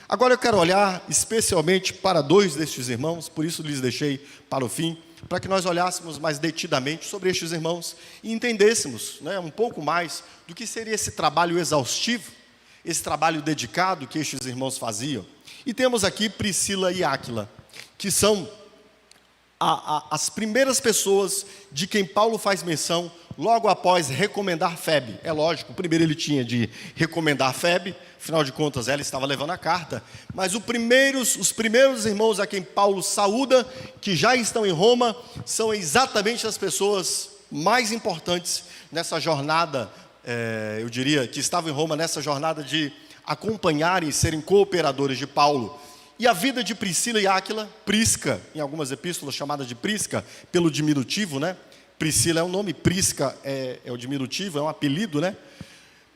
Agora eu quero olhar especialmente para dois destes irmãos, por isso lhes deixei para o fim, para que nós olhássemos mais detidamente sobre estes irmãos e entendêssemos um pouco mais do que seria esse trabalho exaustivo, esse trabalho dedicado que estes irmãos faziam. E temos aqui Priscila e Áquila, que são as primeiras pessoas de quem Paulo faz menção logo após recomendar Febe. É lógico, primeiro ele tinha de recomendar Febe, afinal de contas ela estava levando a carta, mas os primeiros irmãos a quem Paulo saúda, que já estão em Roma, são exatamente as pessoas mais importantes nessa jornada, eu diria, que estavam em Roma nessa jornada de acompanharem e serem cooperadores de Paulo. E a vida de Priscila e Áquila, Prisca, em algumas epístolas chamada de Prisca, pelo diminutivo, né? Priscila é um nome, Prisca é o diminutivo, é um apelido, né?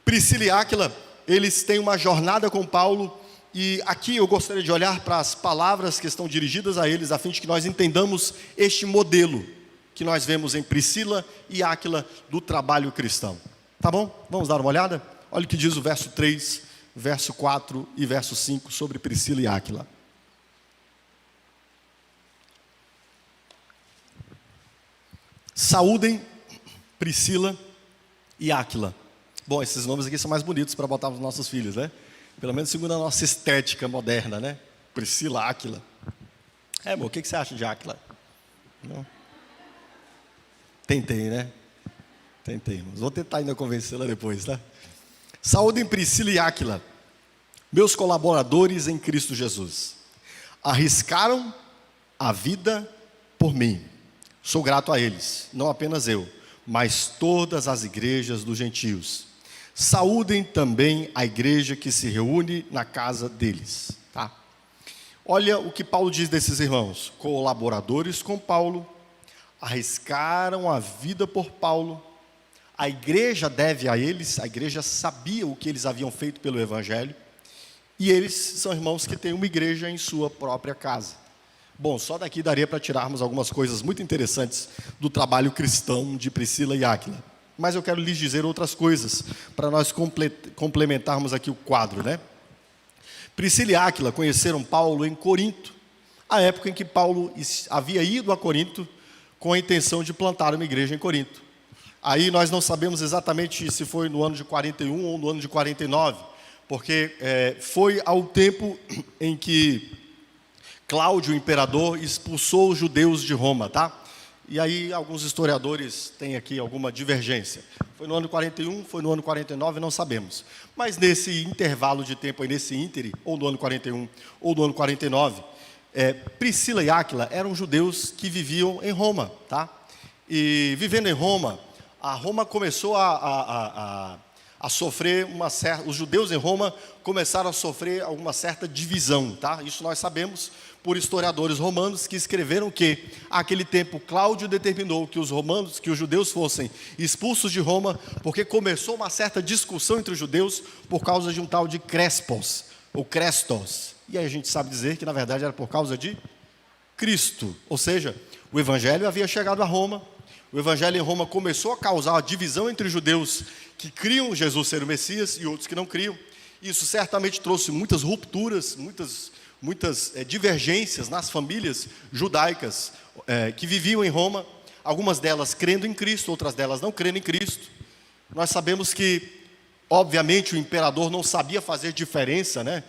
Priscila e Áquila, eles têm uma jornada com Paulo, e aqui eu gostaria de olhar para as palavras que estão dirigidas a eles, a fim de que nós entendamos este modelo que nós vemos em Priscila e Áquila do trabalho cristão. Tá bom? Vamos dar uma olhada? Olha o que diz o verso 3, verso 4 e verso 5 sobre Priscila e Áquila. Saúdem Priscila e Áquila. Bom, esses nomes aqui são mais bonitos para botar nos nossos filhos, né? Pelo menos segundo a nossa estética moderna, né? Priscila, Áquila. Amor, o que você acha de Áquila? Não? Tentei, né? Tentei, mas vou tentar ainda convencê-la depois, tá? Saúdem Priscila e Áquila, meus colaboradores em Cristo Jesus. Arriscaram a vida por mim. Sou grato a eles, não apenas eu, mas todas as igrejas dos gentios. Saúdem também a igreja que se reúne na casa deles. Tá? Olha o que Paulo diz desses irmãos. Colaboradores com Paulo, arriscaram a vida por Paulo. A igreja deve a eles, a igreja sabia o que eles haviam feito pelo Evangelho. E eles são irmãos que têm uma igreja em sua própria casa. Bom, só daqui daria para tirarmos algumas coisas muito interessantes do trabalho cristão de Priscila e Áquila. Mas eu quero lhes dizer outras coisas, para nós complementarmos aqui o quadro, né? Priscila e Áquila conheceram Paulo em Corinto, a época em que Paulo havia ido a Corinto com a intenção de plantar uma igreja em Corinto. Aí nós não sabemos exatamente se foi no ano de 41 ou no ano de 49, porque foi ao tempo em que Cláudio, o imperador, expulsou os judeus de Roma, tá? E aí alguns historiadores têm aqui alguma divergência. Foi no ano 41, foi no ano 49, não sabemos. Mas nesse intervalo de tempo, aí nesse íntere, ou no ano 41, ou no ano 49, Priscila e Áquila eram judeus que viviam em Roma, tá? E vivendo em Roma, a Roma começou a sofrer os judeus em Roma começaram a sofrer alguma certa divisão, tá? Isso nós sabemos por historiadores romanos que escreveram que, naquele tempo, Cláudio determinou que os judeus fossem expulsos de Roma, porque começou uma certa discussão entre os judeus por causa de um tal de Crespos, ou Crestos. E aí a gente sabe dizer que, na verdade, era por causa de Cristo. Ou seja, o Evangelho havia chegado a Roma, o Evangelho em Roma começou a causar a divisão entre os judeus que criam Jesus ser o Messias e outros que não criam. Isso certamente trouxe muitas rupturas, muitas divergências nas famílias judaicas que viviam em Roma, algumas delas crendo em Cristo, outras delas não crendo em Cristo. Nós sabemos que, obviamente, o imperador não sabia fazer diferença, né?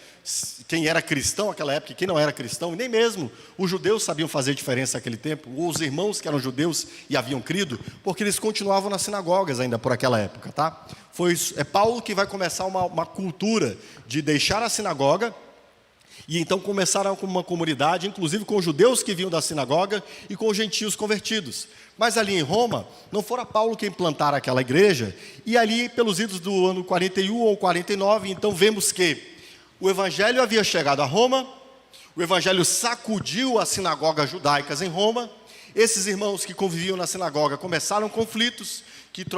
Quem era cristão naquela época e quem não era cristão, e nem mesmo os judeus sabiam fazer diferença naquele tempo, ou os irmãos que eram judeus e haviam crido, porque eles continuavam nas sinagogas ainda por aquela época, tá? É Paulo que vai começar uma cultura de deixar a sinagoga, e então começaram com uma comunidade, inclusive com os judeus que vinham da sinagoga e com os gentios convertidos. Mas ali em Roma, não fora Paulo quem plantara aquela igreja, e ali pelos idos do ano 41 ou 49, então vemos que o Evangelho havia chegado a Roma, o Evangelho sacudiu as sinagogas judaicas em Roma, esses irmãos que conviviam na sinagoga começaram conflitos,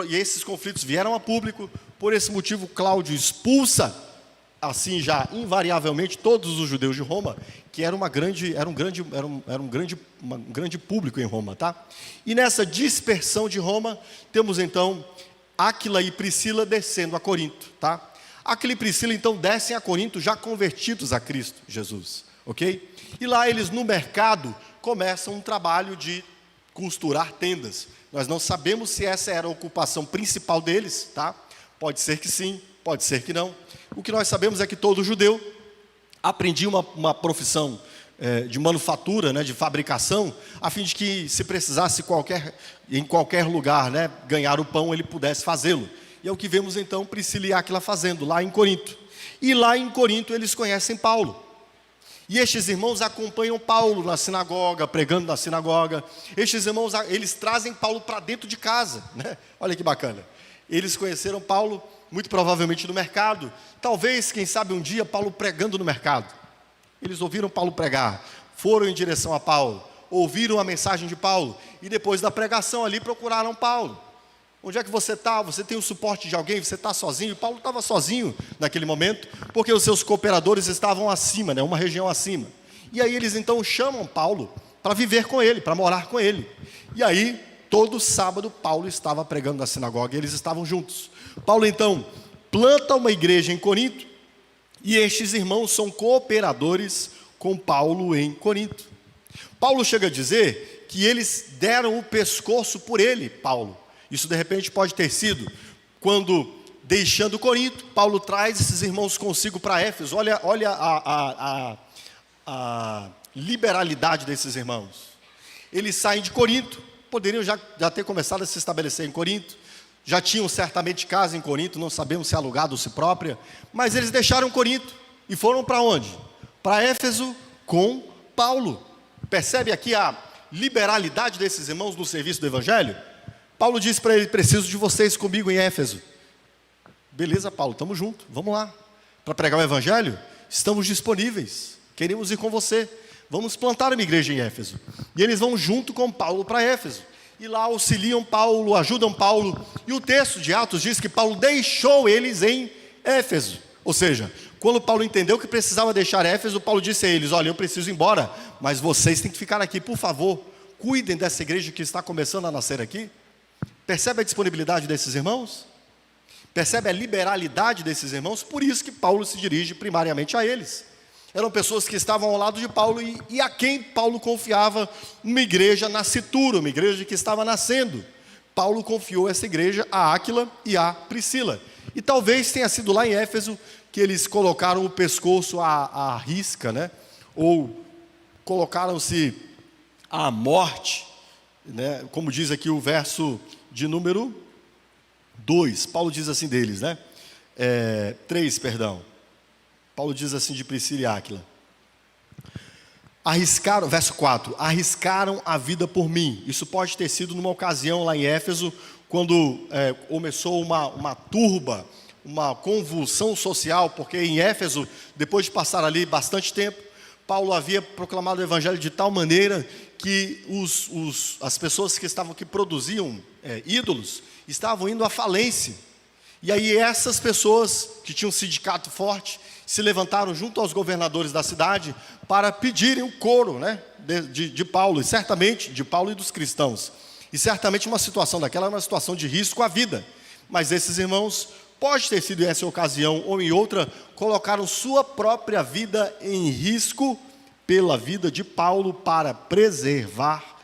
e esses conflitos vieram a público. Por esse motivo, Cláudio expulsa, assim já invariavelmente, todos os judeus de Roma, que era um grande público em Roma, tá? E nessa dispersão de Roma, temos então Áquila e Priscila descendo a Corinto, tá? Áquila e Priscila então descem a Corinto já convertidos a Cristo Jesus, ok? E lá eles no mercado começam um trabalho de costurar tendas. Nós não sabemos se essa era a ocupação principal deles, tá? Pode ser que sim, pode ser que não. O que nós sabemos é que todo judeu aprendia uma profissão de manufatura, né, de fabricação, a fim de que, se precisasse em qualquer lugar, né, ganhar o pão, ele pudesse fazê-lo. E é o que vemos então Priscila e Áquila fazendo lá em Corinto. E lá em Corinto eles conhecem Paulo. E estes irmãos acompanham Paulo na sinagoga, pregando na sinagoga. Estes irmãos, eles trazem Paulo para dentro de casa, né? Olha que bacana. Eles conheceram Paulo muito provavelmente no mercado. Talvez, quem sabe um dia, Paulo pregando no mercado. Eles ouviram Paulo pregar, foram em direção a Paulo, ouviram a mensagem de Paulo, e depois da pregação ali procuraram Paulo. Onde é que você está? Você tem o suporte de alguém? Você está sozinho? Paulo estava sozinho naquele momento, porque os seus cooperadores estavam acima, né, uma região acima. E aí eles então chamam Paulo para viver com ele, para morar com ele. E aí, todo sábado, Paulo estava pregando na sinagoga e eles estavam juntos. Paulo então planta uma igreja em Corinto, e estes irmãos são cooperadores com Paulo em Corinto. Paulo chega a dizer que eles deram o pescoço por ele, Paulo. Isso de repente pode ter sido quando, deixando Corinto, Paulo traz esses irmãos consigo para Éfeso. Olha a liberalidade desses irmãos. Eles saem de Corinto, poderiam já ter começado a se estabelecer em Corinto, já tinham certamente casa em Corinto, não sabemos se alugada ou se própria, mas eles deixaram Corinto e foram para onde? Para Éfeso com Paulo. Percebe aqui a liberalidade desses irmãos no serviço do Evangelho? Paulo disse para ele: preciso de vocês comigo em Éfeso. Beleza, Paulo, estamos juntos, vamos lá. Para pregar o Evangelho, estamos disponíveis, queremos ir com você. Vamos plantar uma igreja em Éfeso. E eles vão junto com Paulo para Éfeso. E lá auxiliam Paulo, ajudam Paulo. E o texto de Atos diz que Paulo deixou eles em Éfeso. Ou seja, quando Paulo entendeu que precisava deixar Éfeso, Paulo disse a eles: olha, eu preciso ir embora, mas vocês têm que ficar aqui, por favor. Cuidem dessa igreja que está começando a nascer aqui. Percebe a disponibilidade desses irmãos? Percebe a liberalidade desses irmãos? Por isso que Paulo se dirige primariamente a eles. Eram pessoas que estavam ao lado de Paulo e a quem Paulo confiava uma igreja nascitura, uma igreja que estava nascendo. Paulo confiou essa igreja a Áquila e a Priscila. E talvez tenha sido lá em Éfeso que eles colocaram o pescoço à risca, né? Ou colocaram-se à morte, né? Como diz aqui o verso de número 2, Paulo diz assim deles, né? 3, perdão. Paulo diz assim de Priscila e Áquila: arriscaram, verso 4, arriscaram a vida por mim. Isso pode ter sido numa ocasião lá em Éfeso, quando começou uma turba, uma convulsão social, porque em Éfeso, depois de passar ali bastante tempo, Paulo havia proclamado o Evangelho de tal maneira que as pessoas que produziam ídolos, estavam indo à falência. E aí essas pessoas que tinham um sindicato forte, se levantaram junto aos governadores da cidade para pedirem o couro, né, de Paulo, e certamente de Paulo e dos cristãos. E certamente uma situação daquela era uma situação de risco à vida. Mas esses irmãos, pode ter sido em essa ocasião ou em outra, colocaram sua própria vida em risco pela vida de Paulo, para preservar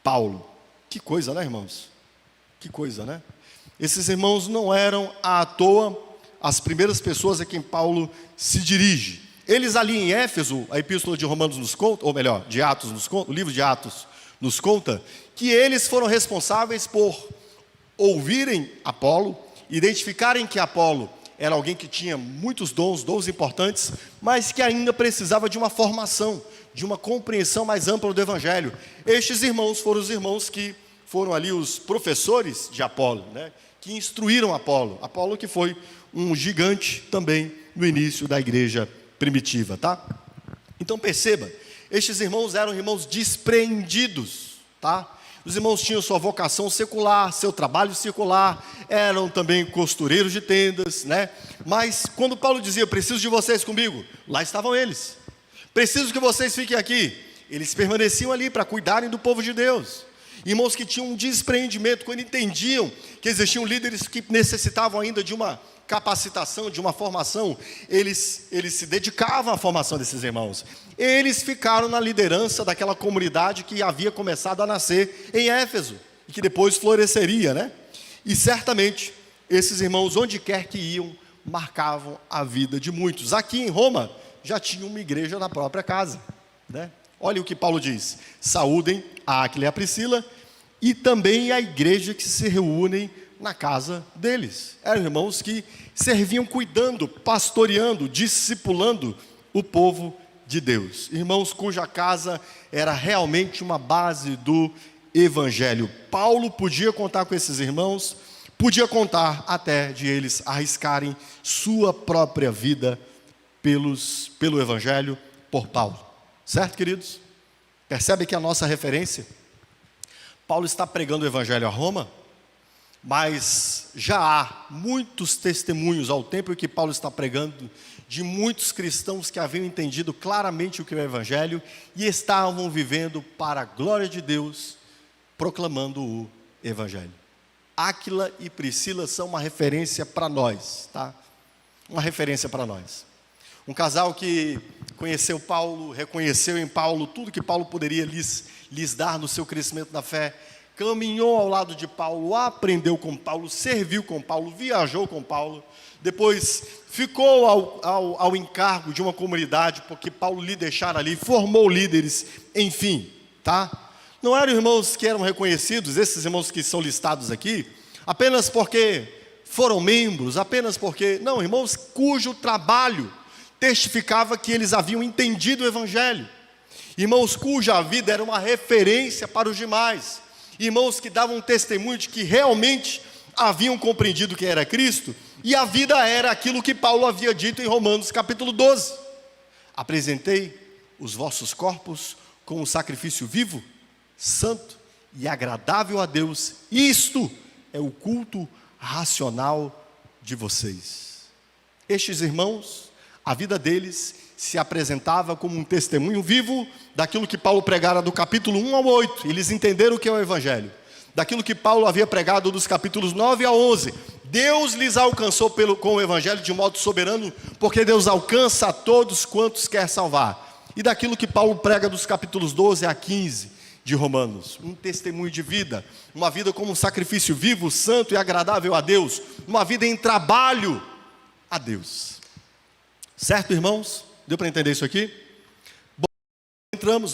Paulo. Que coisa, né, irmãos? Que coisa, né? Esses irmãos não eram à toa as primeiras pessoas a quem Paulo se dirige. Eles ali em Éfeso, a epístola de Romanos nos conta, ou melhor, de Atos nos conta, o livro de Atos nos conta, que eles foram responsáveis por ouvirem Apolo, identificarem que Apolo era alguém que tinha muitos dons importantes, mas que ainda precisava de uma formação, de uma compreensão mais ampla do Evangelho. Estes irmãos foram os irmãos que foram ali os professores de Apolo, né, que instruíram Apolo. Apolo que foi um gigante também no início da igreja primitiva, tá? Então perceba, estes irmãos eram irmãos despreendidos, tá? Os irmãos tinham sua vocação secular, seu trabalho secular, eram também costureiros de tendas, né? Mas quando Paulo dizia: preciso de vocês comigo, lá estavam eles. Preciso que vocês fiquem aqui. Eles permaneciam ali para cuidarem do povo de Deus. Irmãos que tinham um despreendimento, quando entendiam que existiam líderes que necessitavam ainda de uma capacitação, de uma formação, eles se dedicavam à formação desses irmãos. Eles ficaram na liderança daquela comunidade que havia começado a nascer em Éfeso, e que depois floresceria, né? E certamente, esses irmãos, onde quer que iam, marcavam a vida de muitos. Aqui em Roma, já tinha uma igreja na própria casa, né? Olha o que Paulo diz: saúdem a Áquila e a Priscila, e também a igreja que se reúnem na casa deles. Eram irmãos que serviam cuidando, pastoreando, discipulando o povo de Deus. Irmãos cuja casa era realmente uma base do Evangelho. Paulo podia contar com esses irmãos, podia contar até de eles arriscarem sua própria vida pelo Evangelho, por Paulo. Certo, queridos? Percebe que a nossa referência? Paulo está pregando o evangelho a Roma, mas já há muitos testemunhos ao tempo em que Paulo está pregando, de muitos cristãos que haviam entendido claramente o que é o evangelho e estavam vivendo para a glória de Deus, proclamando o evangelho. Áquila e Priscila são uma referência para nós, tá? Uma referência para nós. Um casal que conheceu Paulo, reconheceu em Paulo tudo que Paulo poderia lhes dar no seu crescimento na fé, caminhou ao lado de Paulo, aprendeu com Paulo, serviu com Paulo, viajou com Paulo, depois ficou ao encargo de uma comunidade, porque Paulo lhe deixara ali, formou líderes, enfim, tá? Não eram irmãos que eram reconhecidos, esses irmãos que são listados aqui, apenas porque foram membros, apenas porque, não, irmãos cujo trabalho testificava que eles haviam entendido o evangelho, irmãos cuja vida era uma referência para os demais, irmãos que davam testemunho de que realmente haviam compreendido quem era Cristo, e a vida era aquilo que Paulo havia dito em Romanos capítulo 12. Apresentei os vossos corpos como um sacrifício vivo, santo e agradável a Deus. Isto é o culto racional de vocês. Estes irmãos, a vida deles se apresentava como um testemunho vivo daquilo que Paulo pregara do capítulo 1 ao 8. Eles entenderam o que é o evangelho. Daquilo que Paulo havia pregado dos capítulos 9 a 11. Deus lhes alcançou com o evangelho de modo soberano, porque Deus alcança a todos quantos quer salvar. E daquilo que Paulo prega dos capítulos 12 a 15 de Romanos. Um testemunho de vida, uma vida como um sacrifício vivo, santo e agradável a Deus. Uma vida em trabalho a Deus. Certo, irmãos? Deu para entender isso aqui?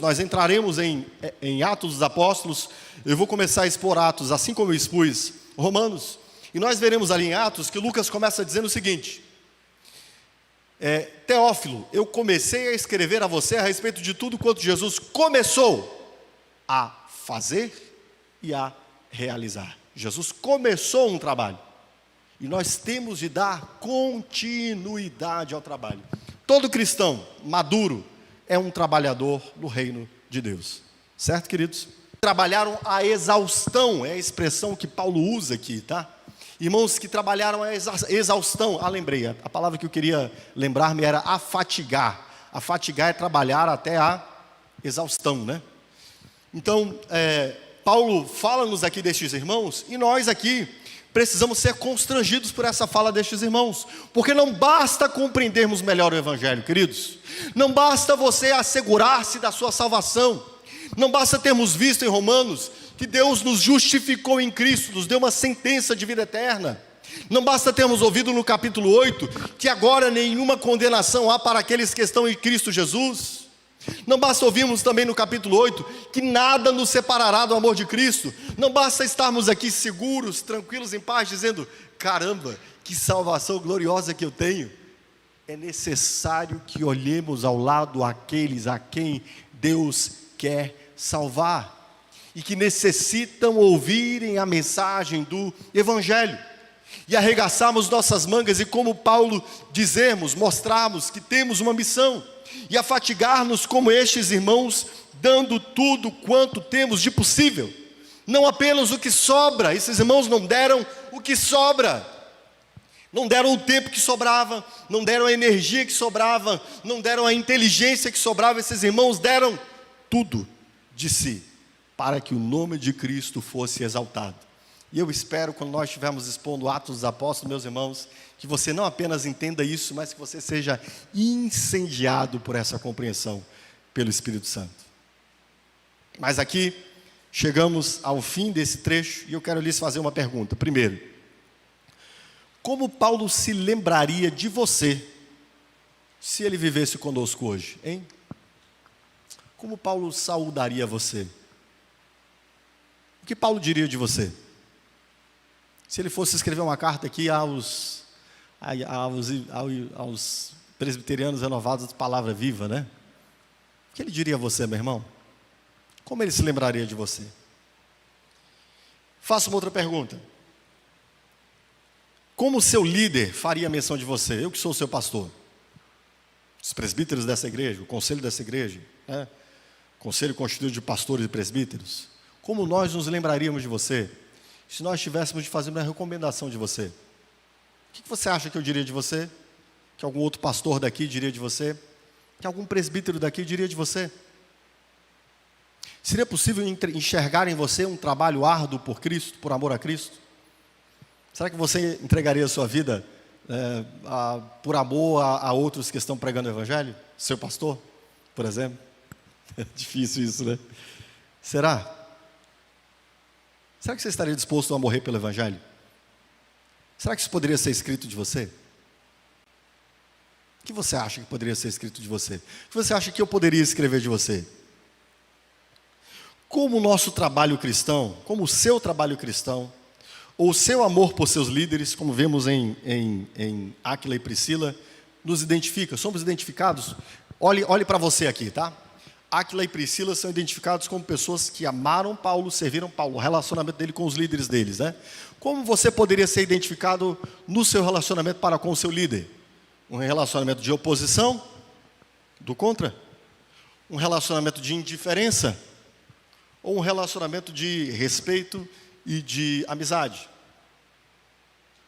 Nós entraremos em Atos dos Apóstolos. Eu vou começar a expor Atos, assim como eu expus Romanos, e nós veremos ali em Atos que Lucas começa dizendo o seguinte: Teófilo, eu comecei a escrever a você a respeito de tudo quanto Jesus começou a fazer e a realizar. Jesus começou um trabalho, e nós temos de dar continuidade ao trabalho. Todo cristão maduro é um trabalhador no reino de Deus. Certo, queridos? Trabalharam a exaustão, é a expressão que Paulo usa aqui, tá? Irmãos que trabalharam a exaustão. Lembrei, a palavra que eu queria lembrar-me era afatigar. Afatigar é trabalhar até a exaustão, né? Então, Paulo fala-nos aqui destes irmãos, e nós aqui precisamos ser constrangidos por essa fala destes irmãos, porque não basta compreendermos melhor o evangelho, queridos. Não basta você assegurar-se da sua salvação. Não basta termos visto em Romanos que Deus nos justificou em Cristo, nos deu uma sentença de vida eterna. Não basta termos ouvido no capítulo 8 que agora nenhuma condenação há para aqueles que estão em Cristo Jesus. Não basta ouvirmos também no capítulo 8 que nada nos separará do amor de Cristo. Não basta estarmos aqui seguros, tranquilos, em paz, dizendo: caramba, que salvação gloriosa que eu tenho. É necessário que olhemos ao lado aqueles a quem Deus quer salvar e que necessitam ouvirem a mensagem do evangelho, e arregaçarmos nossas mangas e, como Paulo, dizermos, mostrarmos que temos uma missão, e afatigar-nos como estes irmãos, dando tudo quanto temos de possível, não apenas o que sobra. Esses irmãos não deram o que sobra, não deram o tempo que sobrava, não deram a energia que sobrava, não deram a inteligência que sobrava. Esses irmãos deram tudo de si, para que o nome de Cristo fosse exaltado. E eu espero, quando nós estivermos expondo Atos dos Apóstolos, meus irmãos, que você não apenas entenda isso, mas que você seja incendiado por essa compreensão pelo Espírito Santo. Mas aqui chegamos ao fim desse trecho, e eu quero lhes fazer uma pergunta. Primeiro, como Paulo se lembraria de você se ele vivesse conosco hoje, hein? Como Paulo saudaria você? O que Paulo diria de você? Se ele fosse escrever uma carta aqui aos presbiterianos renovados de Palavra Viva, né? O que ele diria a você, meu irmão? Como ele se lembraria de você? Faço uma outra pergunta. Como o seu líder faria menção de você? Eu que sou o seu pastor. Os presbíteros dessa igreja, o conselho dessa igreja, né? Conselho constituído de pastores e presbíteros. Como nós nos lembraríamos de você se nós tivéssemos de fazer uma recomendação de você? O que você acha que eu diria de você? Que algum outro pastor daqui diria de você? Que algum presbítero daqui diria de você? Seria possível enxergar em você um trabalho árduo por Cristo, por amor a Cristo? Será que você entregaria a sua vida por amor a outros que estão pregando o Evangelho? Seu pastor, por exemplo? É difícil isso, né? Será? Será que você estaria disposto a morrer pelo Evangelho? Será que isso poderia ser escrito de você? O que você acha que poderia ser escrito de você? O que você acha que eu poderia escrever de você? Como o nosso trabalho cristão, como o seu trabalho cristão, ou o seu amor por seus líderes, como vemos em Áquila e Priscila, nos identifica, somos identificados. Olhe para você aqui, tá? Áquila e Priscila são identificados como pessoas que amaram Paulo, serviram Paulo, o relacionamento dele com os líderes deles, né? Como você poderia ser identificado no seu relacionamento para com o seu líder? Um relacionamento de oposição? Do contra? Um relacionamento de indiferença? Ou um relacionamento de respeito e de amizade?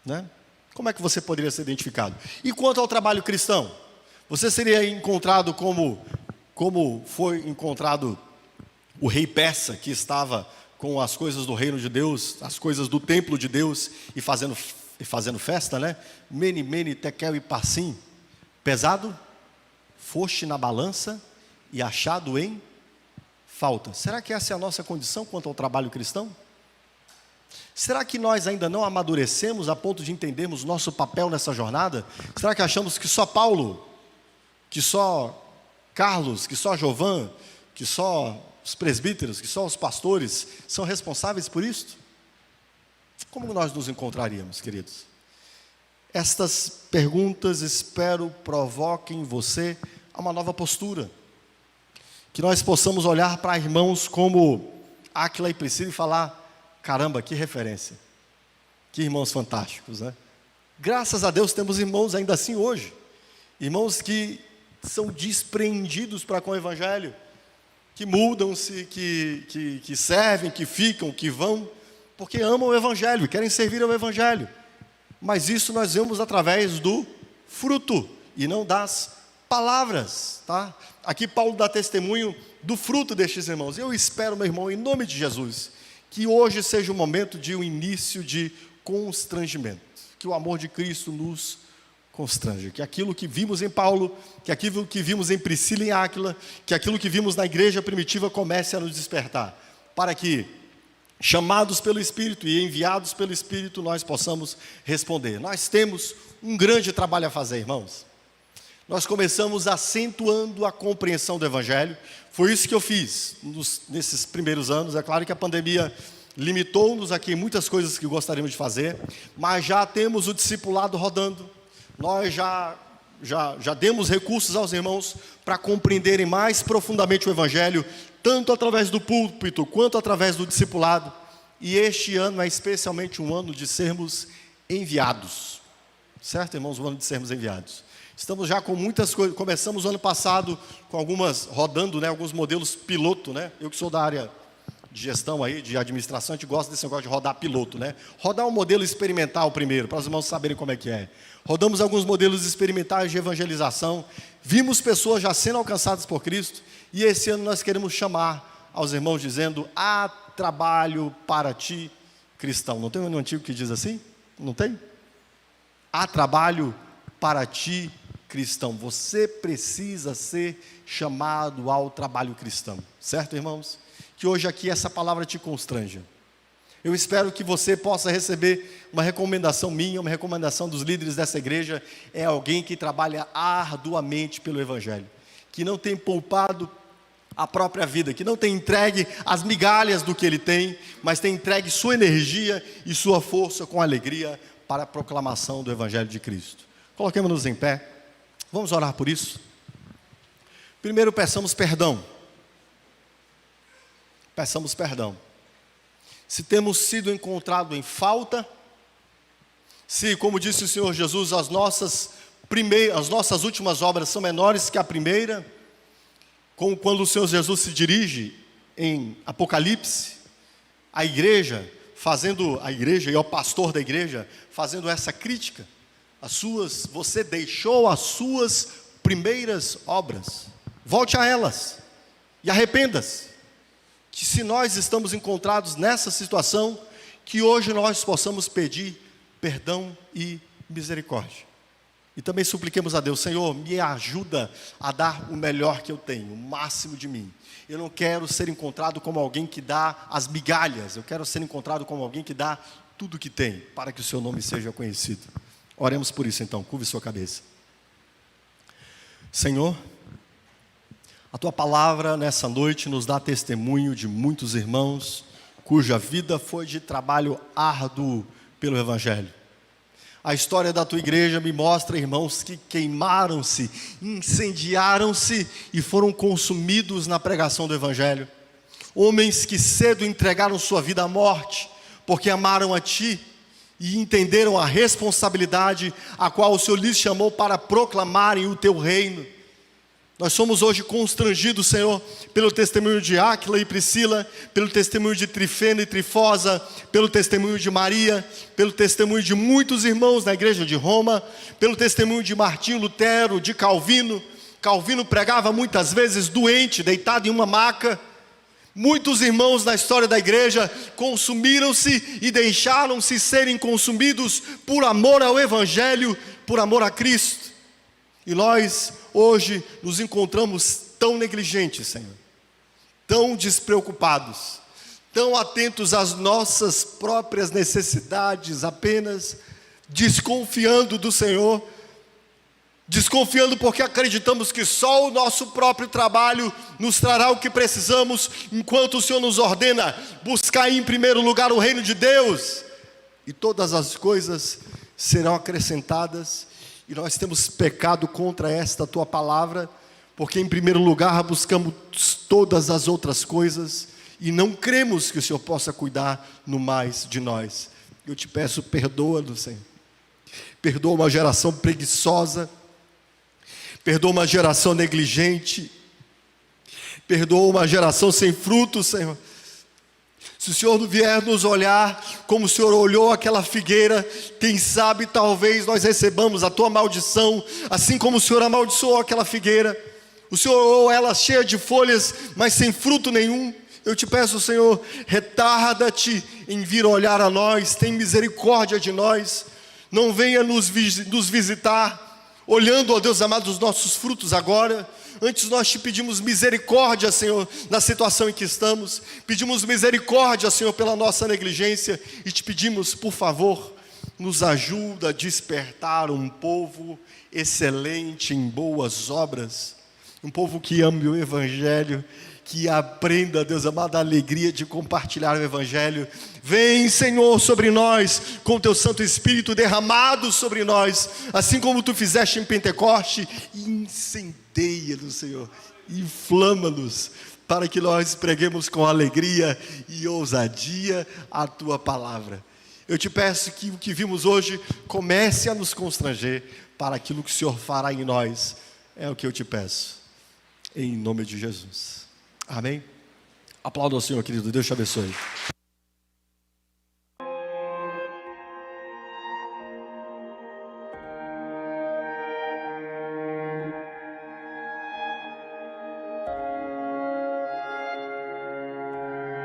Né? Como é que você poderia ser identificado? E quanto ao trabalho cristão? Você seria encontrado como foi encontrado o rei persa, que estava com as coisas do reino de Deus, as coisas do templo de Deus, e fazendo festa, né? Mene, mene, tekel e parsim. Pesado? Foste na balança e achado em falta. Será que essa é a nossa condição quanto ao trabalho cristão? Será que nós ainda não amadurecemos a ponto de entendermos nosso papel nessa jornada? Será que achamos que só Paulo, que só Carlos, que só Jovan, que só os presbíteros, que só os pastores são responsáveis por isso? Como nós nos encontraríamos, queridos? Estas perguntas, espero, provoquem em você uma nova postura. Que nós possamos olhar para irmãos como Áquila e Priscila e falar: caramba, que referência, que irmãos fantásticos, né? Graças a Deus temos irmãos ainda assim hoje, irmãos que são despreendidos para com o Evangelho, que mudam-se, que servem, que ficam, que vão, porque amam o Evangelho, querem servir ao Evangelho. Mas isso nós vemos através do fruto e não das palavras, tá? Aqui Paulo dá testemunho do fruto destes irmãos. Eu espero, meu irmão, em nome de Jesus, que hoje seja um momento de um início de constrangimento, que o amor de Cristo nos constrange, que aquilo que vimos em Paulo, que aquilo que vimos em Priscila e Áquila, que aquilo que vimos na igreja primitiva comece a nos despertar, para que, chamados pelo Espírito e enviados pelo Espírito, nós possamos responder. Nós temos um grande trabalho a fazer, irmãos. Nós começamos acentuando a compreensão do Evangelho. Foi isso que eu fiz nesses primeiros anos. É claro que a pandemia limitou-nos aqui em muitas coisas que gostaríamos de fazer, mas já temos o discipulado rodando. Nós já demos recursos aos irmãos para compreenderem mais profundamente o Evangelho, tanto através do púlpito quanto através do discipulado. E este ano é especialmente um ano de sermos enviados. Certo, irmãos? O ano de sermos enviados. Estamos já com muitas coisas. Começamos o ano passado com algumas, rodando, né, alguns modelos piloto, né? Eu que sou da área de gestão aí, de administração, a gente gosta desse negócio de rodar piloto, né? Rodar um modelo experimental primeiro, para os irmãos saberem como é que é. Rodamos alguns modelos experimentais de evangelização, vimos pessoas já sendo alcançadas por Cristo, e esse ano nós queremos chamar aos irmãos dizendo: há trabalho para ti, cristão. Não tem um antigo que diz assim? Não tem? Há trabalho para ti, cristão. Você precisa ser chamado ao trabalho cristão. Certo, irmãos? Que hoje aqui essa palavra te constranja. Eu espero que você possa receber uma recomendação minha, uma recomendação dos líderes dessa igreja. É alguém que trabalha arduamente pelo Evangelho, que não tem poupado a própria vida, que não tem entregue as migalhas do que ele tem, mas tem entregue sua energia e sua força com alegria para a proclamação do Evangelho de Cristo. Coloquemos-nos em pé, vamos orar por isso. Primeiro peçamos perdão. Peçamos perdão. Se temos sido encontrados em falta, se, como disse o Senhor Jesus, as nossas as nossas últimas obras são menores que a primeira, como quando o Senhor Jesus se dirige em Apocalipse, a igreja e ao pastor da igreja, fazendo essa crítica, você deixou as suas primeiras obras, volte a elas, e arrependa-se, que se nós estamos encontrados nessa situação, que hoje nós possamos pedir perdão e misericórdia. E também supliquemos a Deus: Senhor, me ajuda a dar o melhor que eu tenho, o máximo de mim. Eu não quero ser encontrado como alguém que dá as migalhas, eu quero ser encontrado como alguém que dá tudo que tem, para que o seu nome seja conhecido. Oremos por isso então, curve sua cabeça. Senhor, a Tua palavra nessa noite nos dá testemunho de muitos irmãos cuja vida foi de trabalho árduo pelo Evangelho. A história da Tua igreja me mostra irmãos que queimaram-se, incendiaram-se e foram consumidos na pregação do Evangelho. Homens que cedo entregaram sua vida à morte, porque amaram a Ti e entenderam a responsabilidade a qual o Senhor lhes chamou para proclamarem o Teu reino. Nós somos hoje constrangidos, Senhor, pelo testemunho de Áquila e Priscila, pelo testemunho de Trifena e Trifosa, pelo testemunho de Maria, pelo testemunho de muitos irmãos na igreja de Roma, pelo testemunho de Martinho Lutero, de Calvino. Calvino pregava muitas vezes doente, deitado em uma maca. Muitos irmãos na história da igreja consumiram-se e deixaram-se serem consumidos por amor ao Evangelho, por amor a Cristo. E nós hoje nos encontramos tão negligentes, Senhor, tão despreocupados, tão atentos às nossas próprias necessidades, apenas desconfiando do Senhor, desconfiando porque acreditamos que só o nosso próprio trabalho nos trará o que precisamos, enquanto o Senhor nos ordena buscar em primeiro lugar o reino de Deus, e todas as coisas serão acrescentadas. E nós temos pecado contra esta Tua palavra, porque em primeiro lugar buscamos todas as outras coisas e não cremos que o Senhor possa cuidar no mais de nós. Eu te peço, perdoa-nos, Senhor. Perdoa uma geração preguiçosa, perdoa uma geração negligente, perdoa uma geração sem fruto, Senhor. Se o Senhor não vier nos olhar como o Senhor olhou aquela figueira, quem sabe talvez nós recebamos a Tua maldição, assim como o Senhor amaldiçoou aquela figueira. O Senhor olhou ela cheia de folhas, mas sem fruto nenhum. Eu te peço, Senhor, retarda-te em vir olhar a nós, tem misericórdia de nós. Não venha nos visitar, olhando, ó Deus amado, os nossos frutos agora. Antes nós te pedimos misericórdia, Senhor, na situação em que estamos. Pedimos misericórdia, Senhor, pela nossa negligência. E te pedimos, por favor, nos ajuda a despertar um povo excelente em boas obras. Um povo que ame o Evangelho, que aprenda, Deus amado, a alegria de compartilhar o Evangelho. Vem, Senhor, sobre nós, com Teu Santo Espírito derramado sobre nós, assim como Tu fizeste em Pentecoste, incendeia-nos, Senhor, inflama-nos, para que nós preguemos com alegria e ousadia a Tua palavra. Eu te peço que o que vimos hoje comece a nos constranger para aquilo que o Senhor fará em nós. É o que eu te peço, em nome de Jesus. Amém? Aplauda ao Senhor, querido. Deus te abençoe.